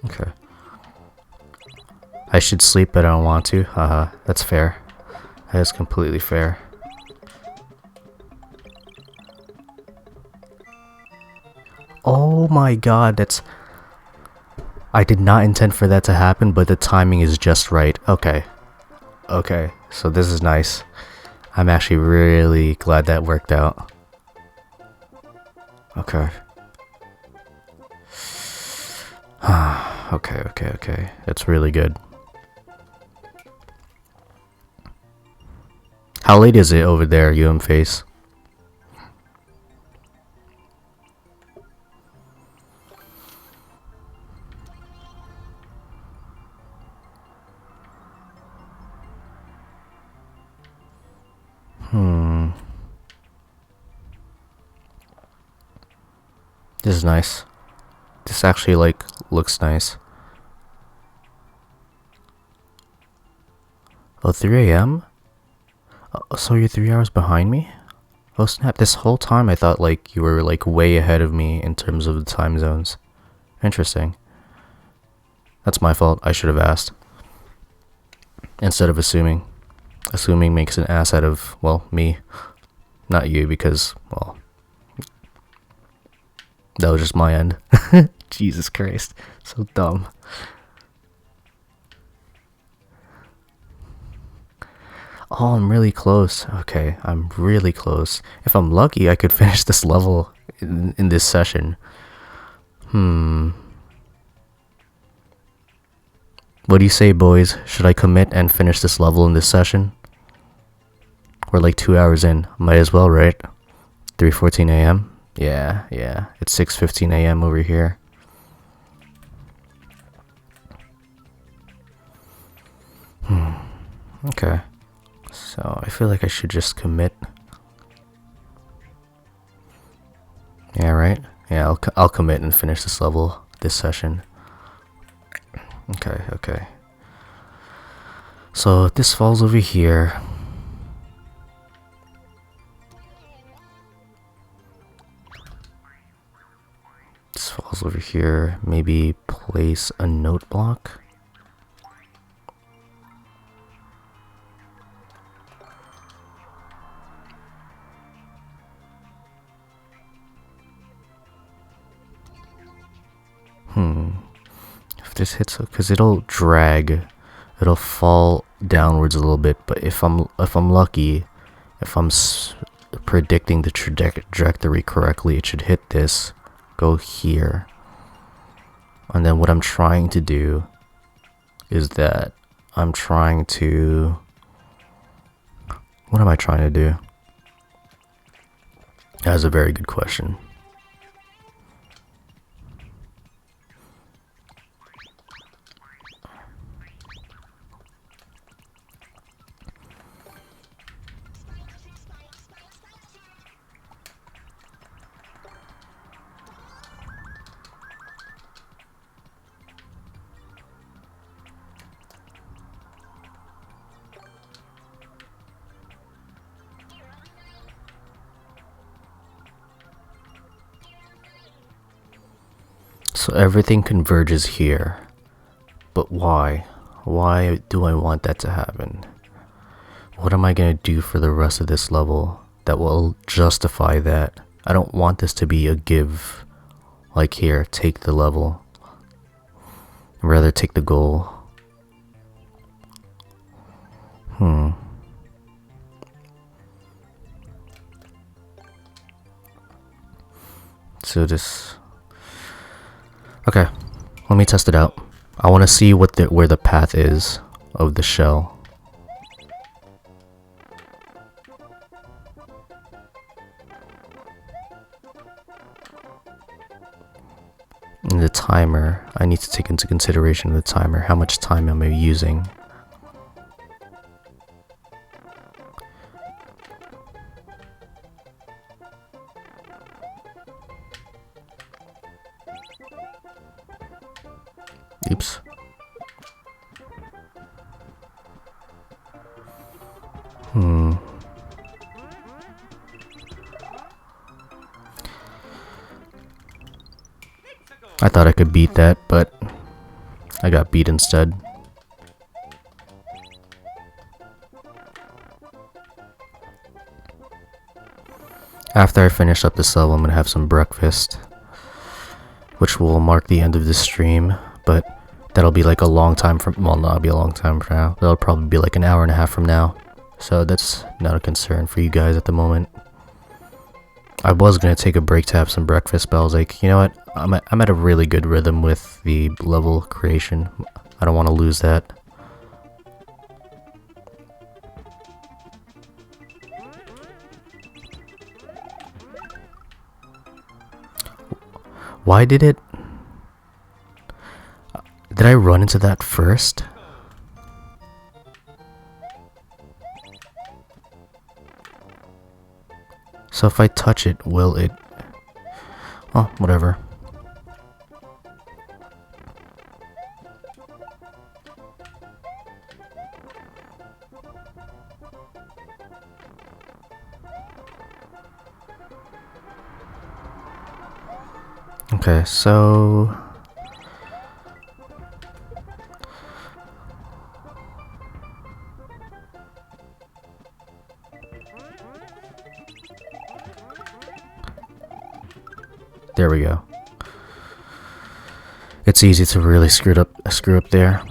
Okay. I should sleep, but I don't want to. Haha, that's fair. That is completely fair. Oh my god, that's... I did not intend for that to happen, but the timing is just right. Okay. Okay, so this is nice. I'm actually really glad that worked out. Okay. Okay. That's really good. How late is it over there, face? This is nice. This actually, like, looks nice. Oh, 3 a.m.? Oh, so you're 3 hours behind me? Oh snap, this whole time I thought, like, you were, like, way ahead of me in terms of the time zones. Interesting. That's my fault. I should have asked. Instead of assuming. Assuming makes an ass out of, well, me. Not you, because, well... that was just my end. Jesus Christ. So dumb. Oh, I'm really close. Okay, I'm really close. If I'm lucky, I could finish this level in this session. What do you say, boys? Should I commit and finish this level in this session? We're like 2 hours in. Might as well, right? 3:14 a.m.? Yeah. It's 6:15 a.m. over here. Okay. So, I feel like I should just commit. Yeah, right? Yeah, I'll commit and finish this level this session. Okay. So, this falls over here. This falls over here. Maybe place a note block. If this hits, because it'll drag, it'll fall downwards a little bit. But if I'm lucky, if I'm predicting the trajectory correctly, it should hit this, go here, and then what I'm trying to do is that I'm trying to. What am I trying to do? That's a very good question. So everything converges here, but why? Why do I want that to happen? What am I gonna do for the rest of this level that will justify that? I don't want this to be a give, like here, take the level. I'd rather take the goal. So this... Okay, let me test it out. I want to see what where the path is of the shell. And the timer, I need to take into consideration the timer. How much time am I using? Oops. I thought I could beat that, but I got beat instead. After I finish up this level, I'm gonna have some breakfast, which will mark the end of the stream, but that'll be like a long time from, well, not be a long time from now. That'll probably be like an hour and a half from now. So that's not a concern for you guys at the moment. I was gonna take a break to have some breakfast, but I was like, you know what? I'm at a really good rhythm with the level creation. I don't want to lose that. Why did it? Did I run into that first? So if I touch it, will it? Oh, whatever. Okay, so there we go. It's easy to really screw up there.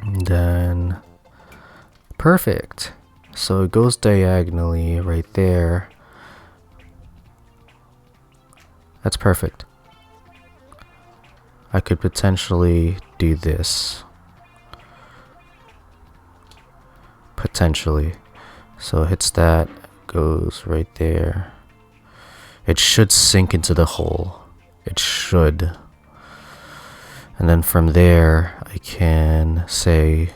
And then perfect. So it goes diagonally right there. That's perfect. I could potentially do this. Potentially. So it hits that, goes right there. It should sink into the hole. It should. And then from there, I can say,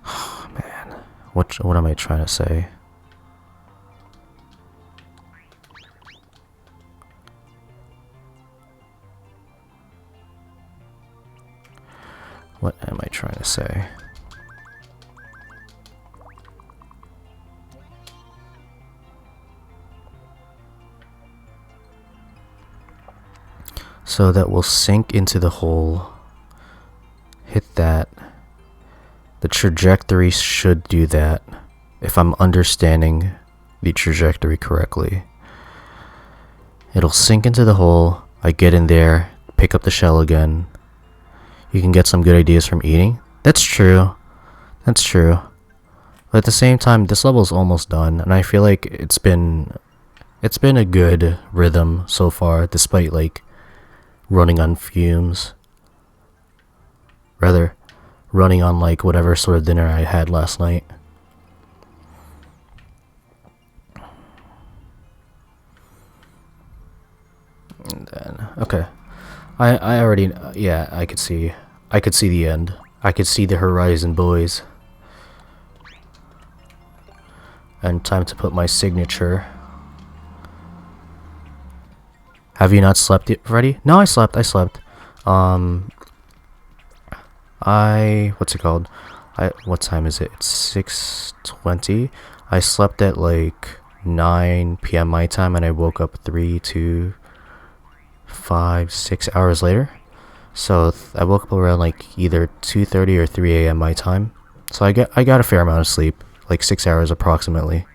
oh man, what am I trying to say? What am I trying to say? So that will sink into the hole, hit that. The trajectory should do that, if I'm understanding the trajectory correctly. It'll sink into the hole, I get in there, pick up the shell again. You can get some good ideas from eating. That's true. That's true. But at the same time, this level is almost done, and I feel like it's been a good rhythm so far, despite like running on fumes. Rather, running on like whatever sort of dinner I had last night. And then, okay. I already, yeah, I could see the end. I could see the horizon, boys. And time to put my signature. Have you not slept yet, Freddy? No, I slept. What's it called? What time is it? It's 6:20. I slept at like 9 p.m. my time, and I woke up 3, 2, 5, 6 hours later. So I woke up around like either 2:30 or 3 a.m. my time. So I got a fair amount of sleep, like 6 hours approximately.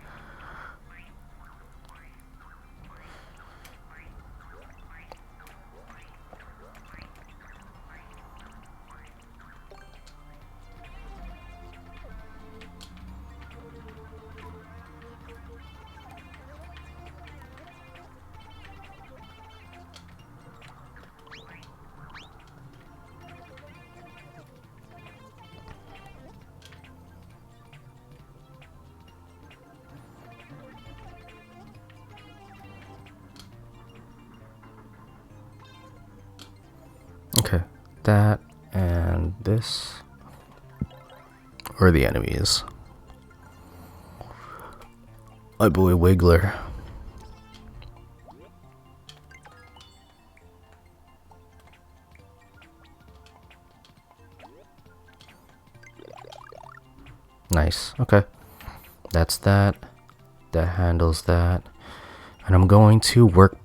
that, and this are the enemies. My boy Wiggler. Nice. Okay. That's that. That handles that. And I'm going to work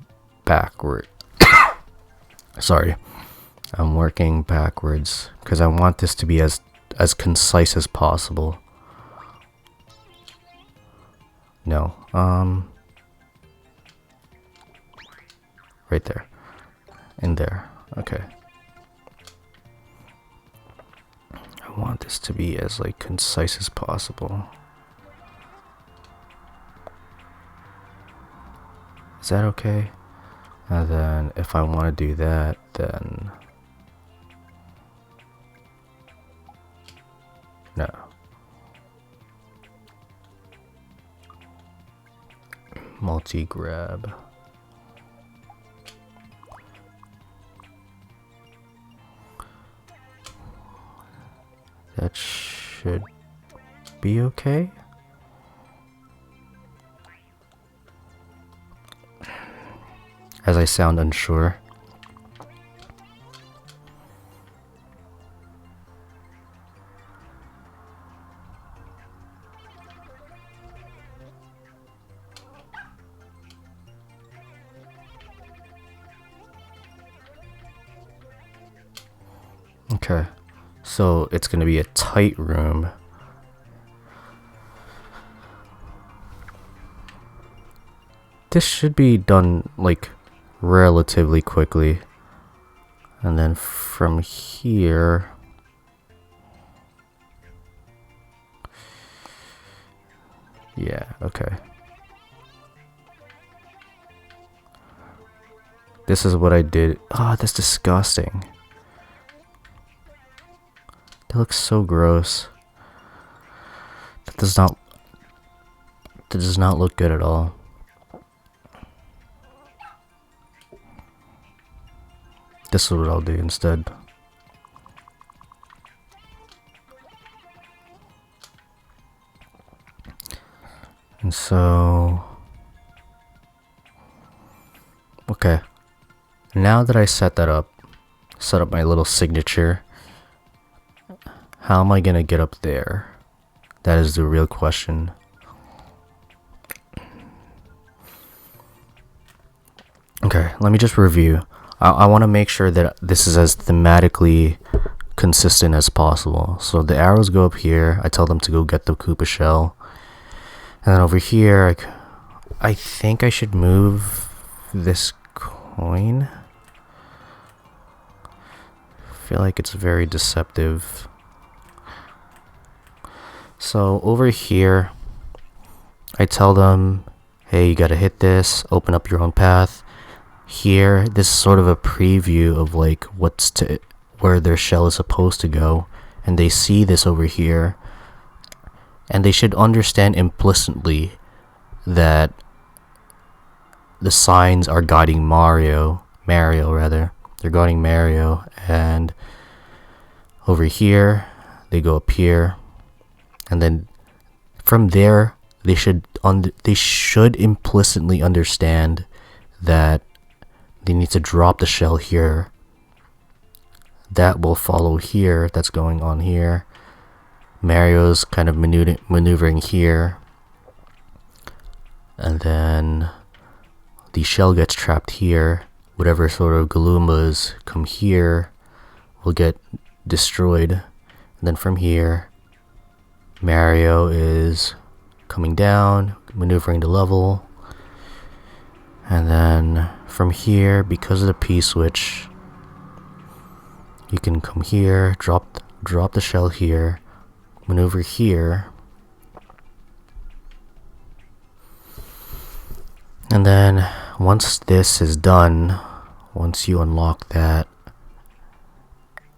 backward. Sorry. I'm working backwards because I want this to be as concise as possible. No. Right there. In there. Okay. I want this to be as like concise as possible. Is that okay? And then if I want to do that, then no. Multi-grab. That should be okay. As I sound unsure. Okay, so it's gonna be a tight room. This should be done like relatively quickly. And then from here, yeah, okay. This is what I did. Ah, that's disgusting. That looks so gross. That does not look good at all. This is what I'll do instead. And so, okay. Now that I set up my little signature, how am I gonna get up there? That is the real question. Okay, let me just review. I want to make sure that this is as thematically consistent as possible. So the arrows go up here. I tell them to go get the Koopa shell. And then over here, I think I should move this coin. I feel like it's very deceptive. So over here, I tell them, hey, you gotta hit this, open up your own path. Here, this is sort of a preview of like where their shell is supposed to go, and they see this over here, and they should understand implicitly that the signs are guiding Mario rather. They're guiding Mario, and over here they go up here, and then from there they should implicitly understand that they need to drop the shell here. That will follow here. That's going on here. Mario's kind of maneuvering here. And then the shell gets trapped here. Whatever sort of Galoombas come here will get destroyed. And then from here, Mario is coming down, maneuvering the level. And then from here, because of the P-switch, you can come here, drop the shell here, maneuver here, and then once this is done, once you unlock that,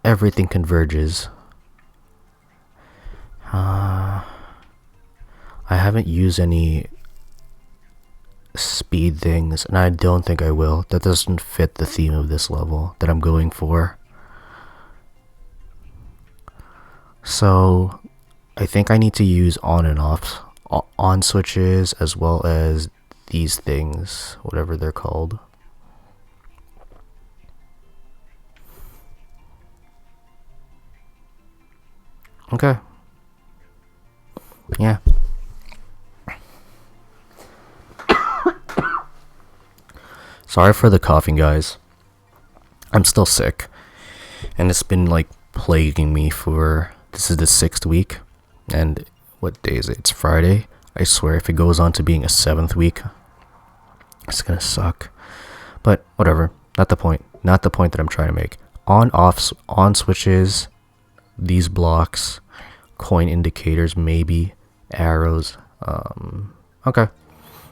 everything converges. I haven't used any speed things, and I don't think I will. That doesn't fit the theme of this level that I'm going for. So I think I need to use on and off on switches as well as these things, whatever they're called. Okay. Yeah. Sorry for the coughing, guys. I'm still sick. And it's been like plaguing me for, this is the 6th week. And what day is it? It's Friday. I swear if it goes on to being a 7th week, it's gonna suck. But whatever. Not the point. Not the point that I'm trying to make. On switches, these blocks, coin indicators, maybe arrows. Okay.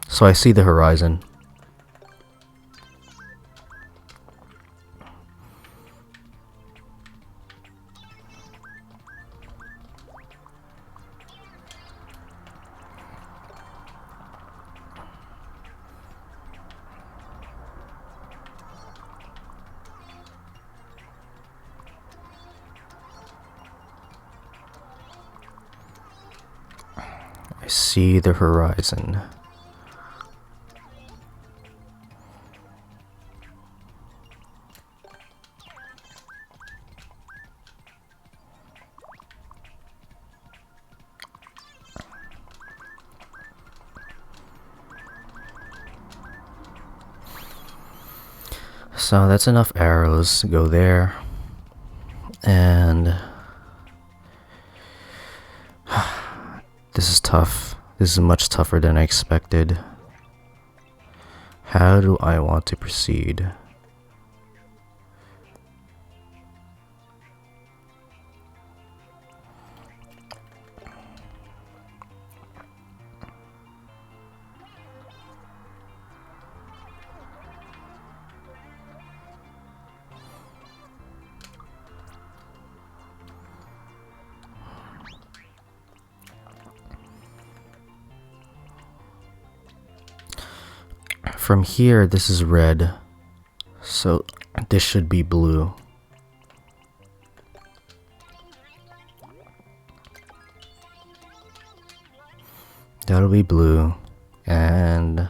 So I see the horizon. I see the horizon. So that's enough arrows to go there. And this is tough. This is much tougher than I expected. How do I want to proceed? From here, this is red, so this should be blue. That'll be blue, and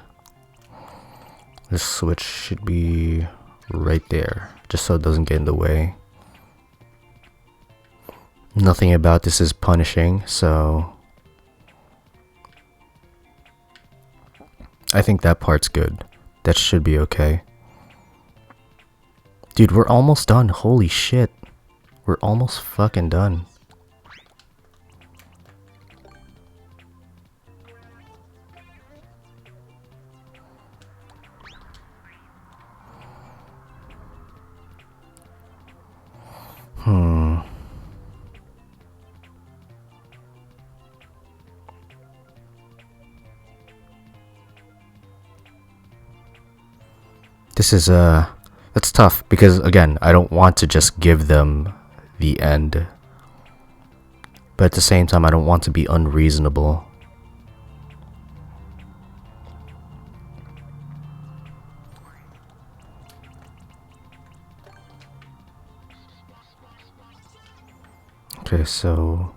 this switch should be right there, just so it doesn't get in the way. Nothing about this is punishing, so I think that part's good. That should be okay. Dude, we're almost done. Holy shit. We're almost fucking done. This is that's tough because again, I don't want to just give them the end, but at the same time I don't want to be unreasonable. Okay, so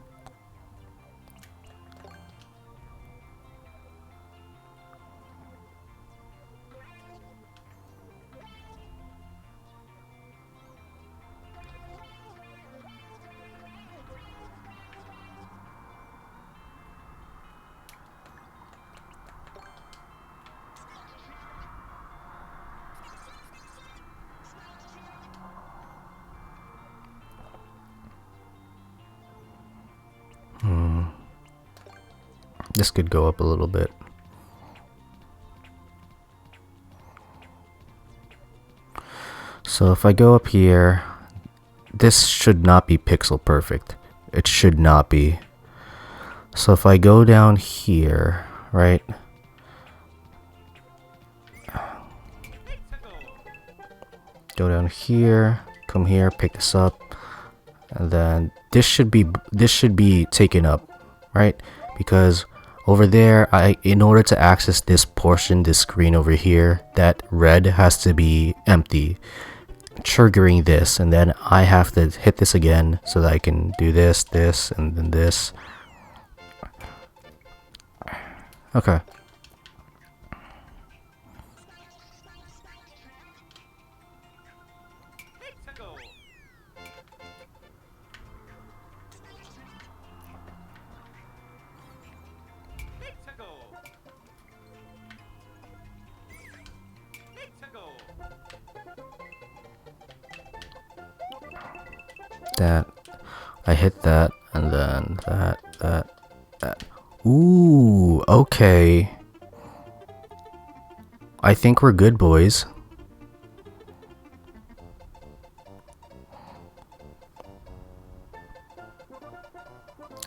this could go up a little bit. So if I go up here, this should not be pixel perfect. It should not be. So if I go down here, right? Go down here, come here, pick this up, and then this should be taken up, right? Because over there, in order to access this portion, this screen over here, that red has to be empty. triggering this, and then I have to hit this again so that I can do this, this, and then this. Okay. That. I hit that, and then that. Ooh, okay. I think we're good, boys.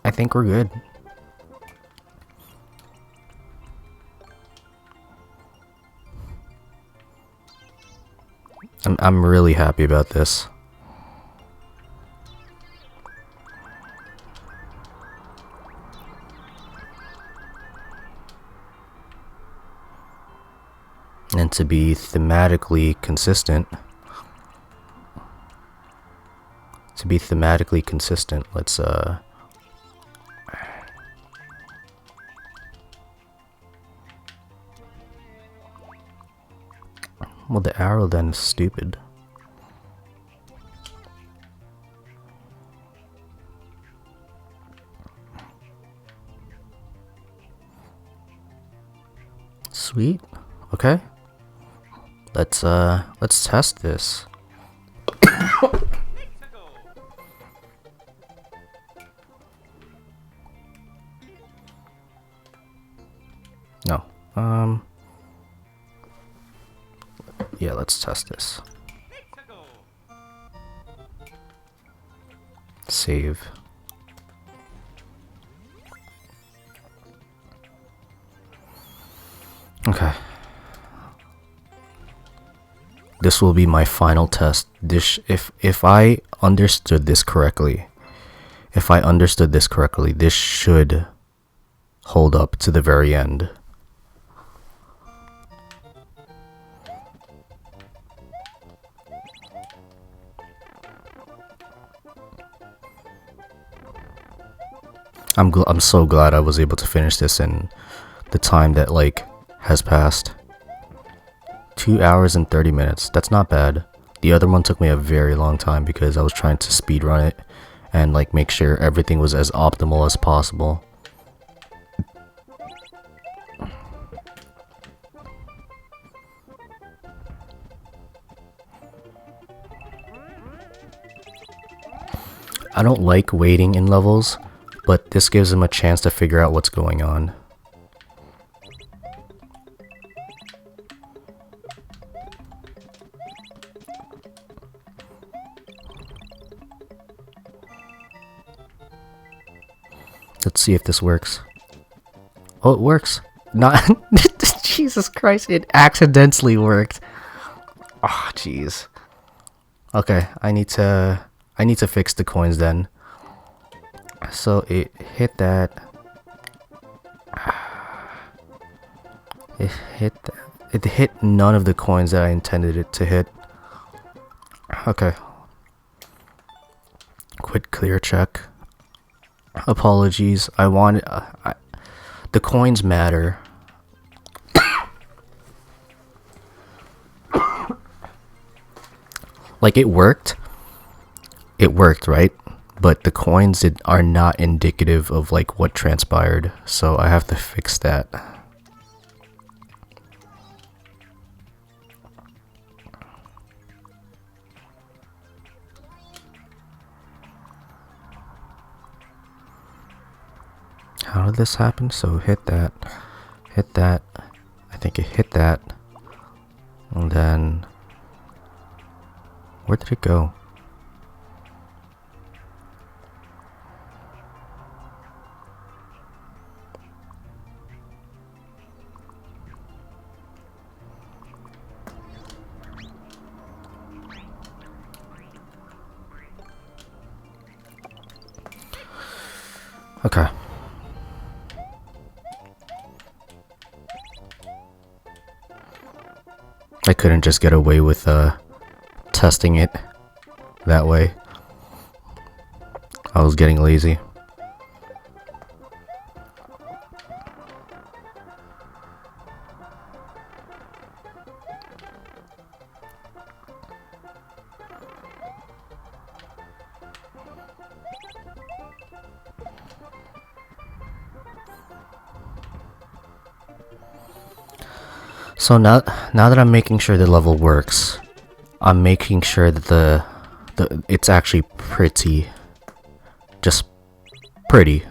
I think we're good. I'm really happy about this. And to be thematically consistent, let's well, the arrow then is stupid. Sweet. Okay. Let's test this. No. Yeah, let's test this. Save. Okay. This will be my final test. If I understood this correctly, this should hold up to the very end. I'm so glad I was able to finish this in the time that like has passed. 2 hours and 30 minutes. That's not bad. The other one took me a very long time because I was trying to speedrun it and like make sure everything was as optimal as possible. I don't like waiting in levels, but this gives them a chance to figure out what's going on. Let's see if this works. Oh, it works. Not Jesus Christ, it accidentally worked. Oh, jeez. Okay, I need to fix the coins then. So it hit that. It hit none of the coins that I intended it to hit. Okay. Quit clear check. Apologies. I wanted the coins matter. Like it worked, right? But the coins are not indicative of like what transpired, so I have to fix that. How did this happen? So hit that. I think it hit that. And then where did it go? Okay. I couldn't just get away with testing it that way. I was getting lazy. So now that I'm making sure the level works, I'm making sure that it's actually pretty. Just pretty.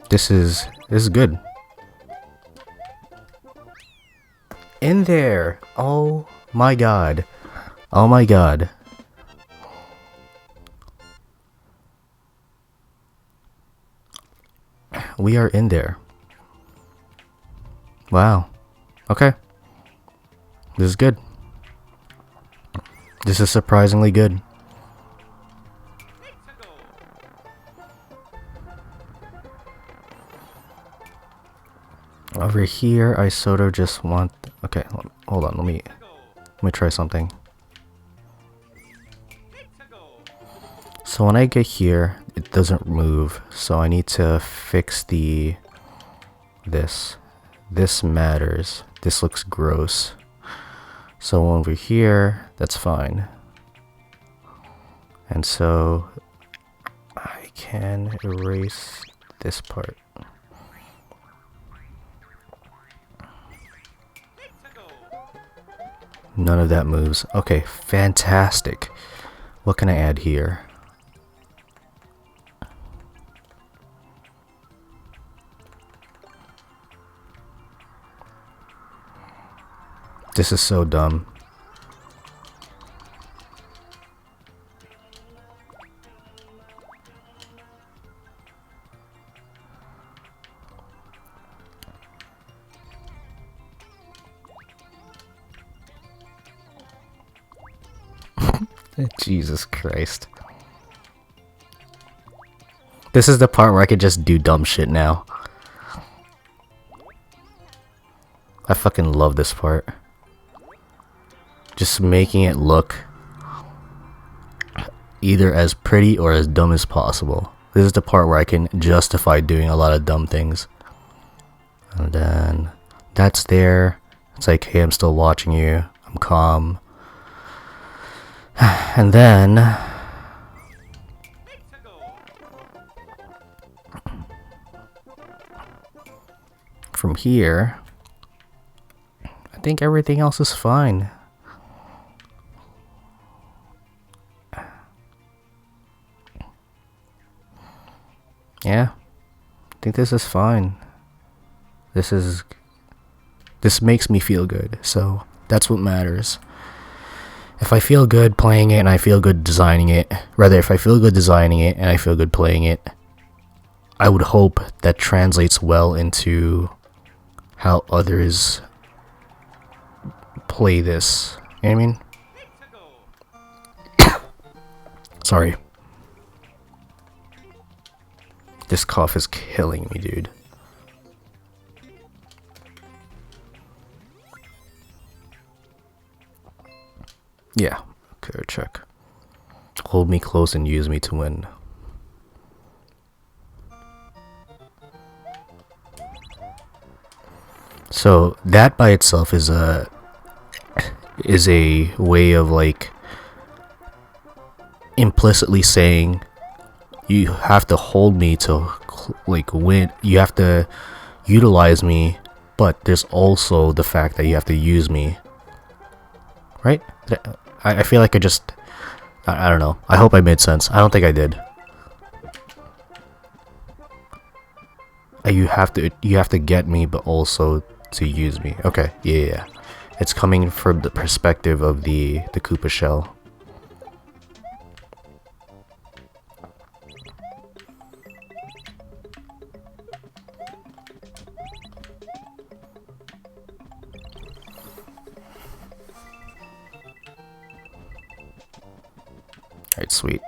This is good. In there. Oh my god. Oh my god. We are in there. Wow. Okay. This is good. This is surprisingly good. Over here, I sort of just want... Okay, hold on. Let me try something. So when I get here, it doesn't move. So I need to fix this. This matters. This looks gross. So over here, that's fine. And so I can erase this part. None of that moves. Okay, fantastic. What can I add here? This is so dumb. Jesus Christ. This is the part where I could just do dumb shit now. I fucking love this part. Just making it look either as pretty or as dumb as possible. This is the part where I can justify doing a lot of dumb things. And then that's there. It's like, hey, I'm still watching you. I'm calm. And then from here, I think everything else is fine. Yeah, I think this is fine. This makes me feel good, so that's what matters. If I feel good playing it and I feel good designing it, rather if I feel good designing it and I feel good playing it, I would hope that translates well into how others play this. You know what I mean? Sorry. This cough is killing me, dude. Yeah, okay, check. Hold me close and use me to win. So that by itself is a way of like implicitly saying you have to hold me to like win. You have to utilize me, but there's also the fact that you have to use me, right? I feel like I don't know. I hope I made sense. I don't think I did. You have to get me, but also to use me. Okay, yeah. It's coming from the perspective of the Koopa shell. Alright, sweet.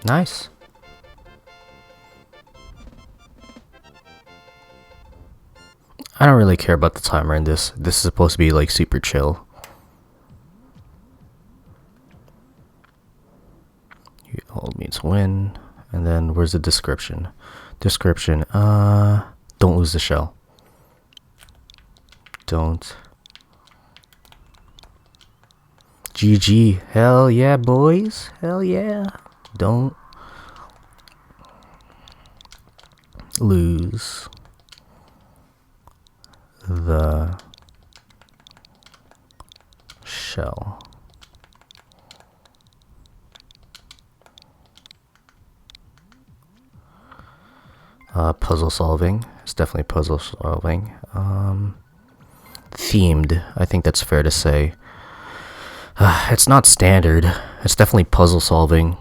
Nice. I don't really care about the timer in this. This is supposed to be like super chill. You hold me to win. And then where's the description? Description, don't lose the shell. Don't. GG. Hell yeah, boys. Hell yeah. Don't lose the shell. Puzzle solving. It's definitely puzzle solving. Themed. I think that's fair to say. It's not standard. It's definitely puzzle solving.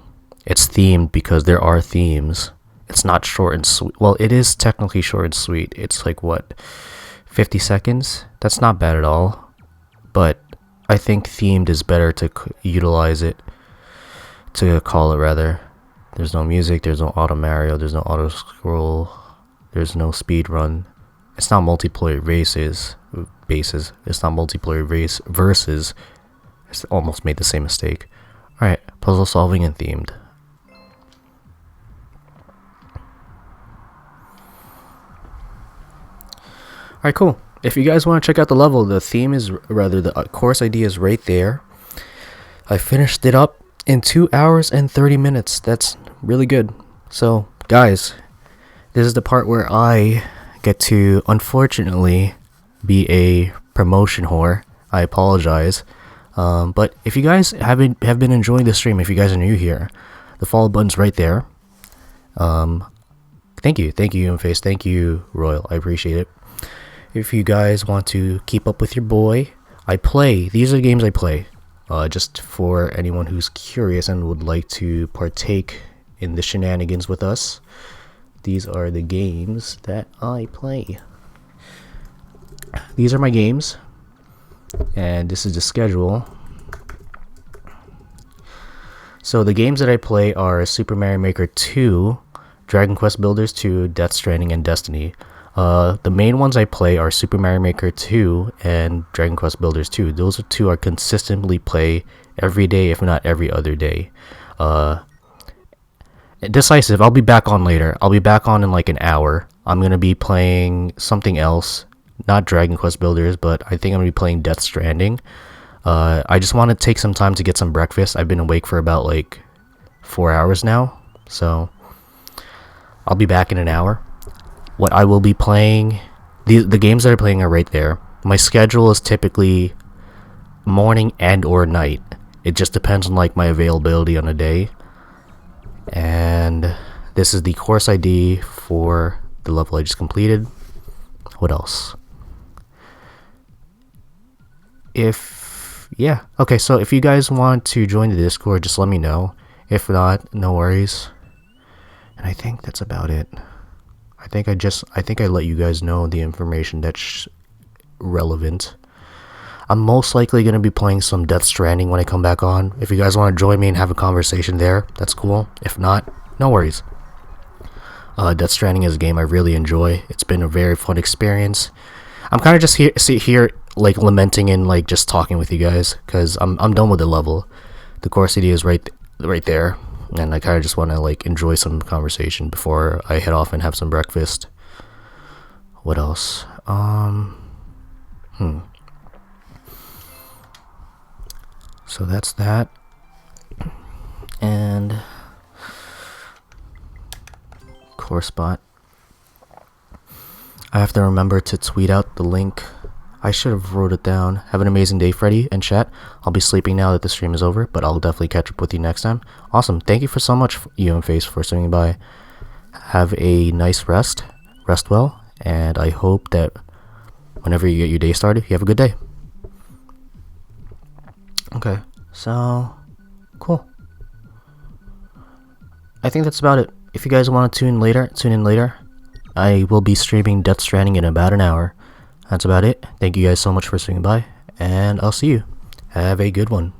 It's themed because there are themes. It's not short and sweet. Well, it is technically short and sweet. It's like, what, 50 seconds? That's not bad at all. But I think themed is better to utilize it. To call it, rather. There's no music, there's no auto Mario, there's no auto scroll, there's no speed run. It's not multiplayer bases. It's not multiplayer race versus. I almost made the same mistake. Alright, puzzle solving and themed. Alright, cool. If you guys want to check out the level, the theme is, rather, the course ID is right there. I finished it up in 2 hours and 30 minutes. That's really good. So, guys, this is the part where I get to, unfortunately, be a promotion whore. I apologize. But if you guys have been enjoying the stream, if you guys are new here, the follow button's right there. Thank you, Face. Thank you, Royal. I appreciate it. If you guys want to keep up with your boy, these are the games I play. Just for anyone who's curious and would like to partake in the shenanigans with us, these are the games that I play. These are my games, and this is the schedule. So the games that I play are Super Mario Maker 2, Dragon Quest Builders 2, Death Stranding, and Destiny. The main ones I play are Super Mario Maker 2 and Dragon Quest Builders 2. Those two I consistently play every day, if not every other day. Decisive, I'll be back on later. I'll be back on in like an hour. I'm going to be playing something else. Not Dragon Quest Builders, but I think I'm going to be playing Death Stranding. I just want to take some time to get some breakfast. I've been awake for about like 4 hours now. So I'll be back in an hour. What I will be playing, the games that I'm playing are right there. My schedule is typically morning and or night. It just depends on like my availability on a day. And this is the course ID for the level I just completed. What else? Okay, so if you guys want to join the Discord, just let me know. If not, no worries. And I think that's about it. I think I let you guys know the information that's relevant. I'm most likely going to be playing some Death Stranding when I come back on. If you guys want to join me and have a conversation there, that's cool. If not, no worries. Death Stranding is a game I really enjoy. It's been a very fun experience. I'm kind of just here like lamenting and like just talking with you guys because I'm done with the level. The course CD is right there, and I kind of just want to like enjoy some conversation before I head off and have some breakfast. What else? So that's that. And core spot. I have to remember to tweet out the link. I should have wrote it down. Have an amazing day, Freddy and chat. I'll be sleeping now that the stream is over, but I'll definitely catch up with you next time. Awesome. Thank you so much, Face, for swinging by. Have a nice rest. Rest well. And I hope that whenever you get your day started, you have a good day. Okay, so cool. I think that's about it. If you guys want to tune in later, I will be streaming Death Stranding in about an hour. that's about it. Thank you guys so much for swinging by, and I'll see you. Have a good one.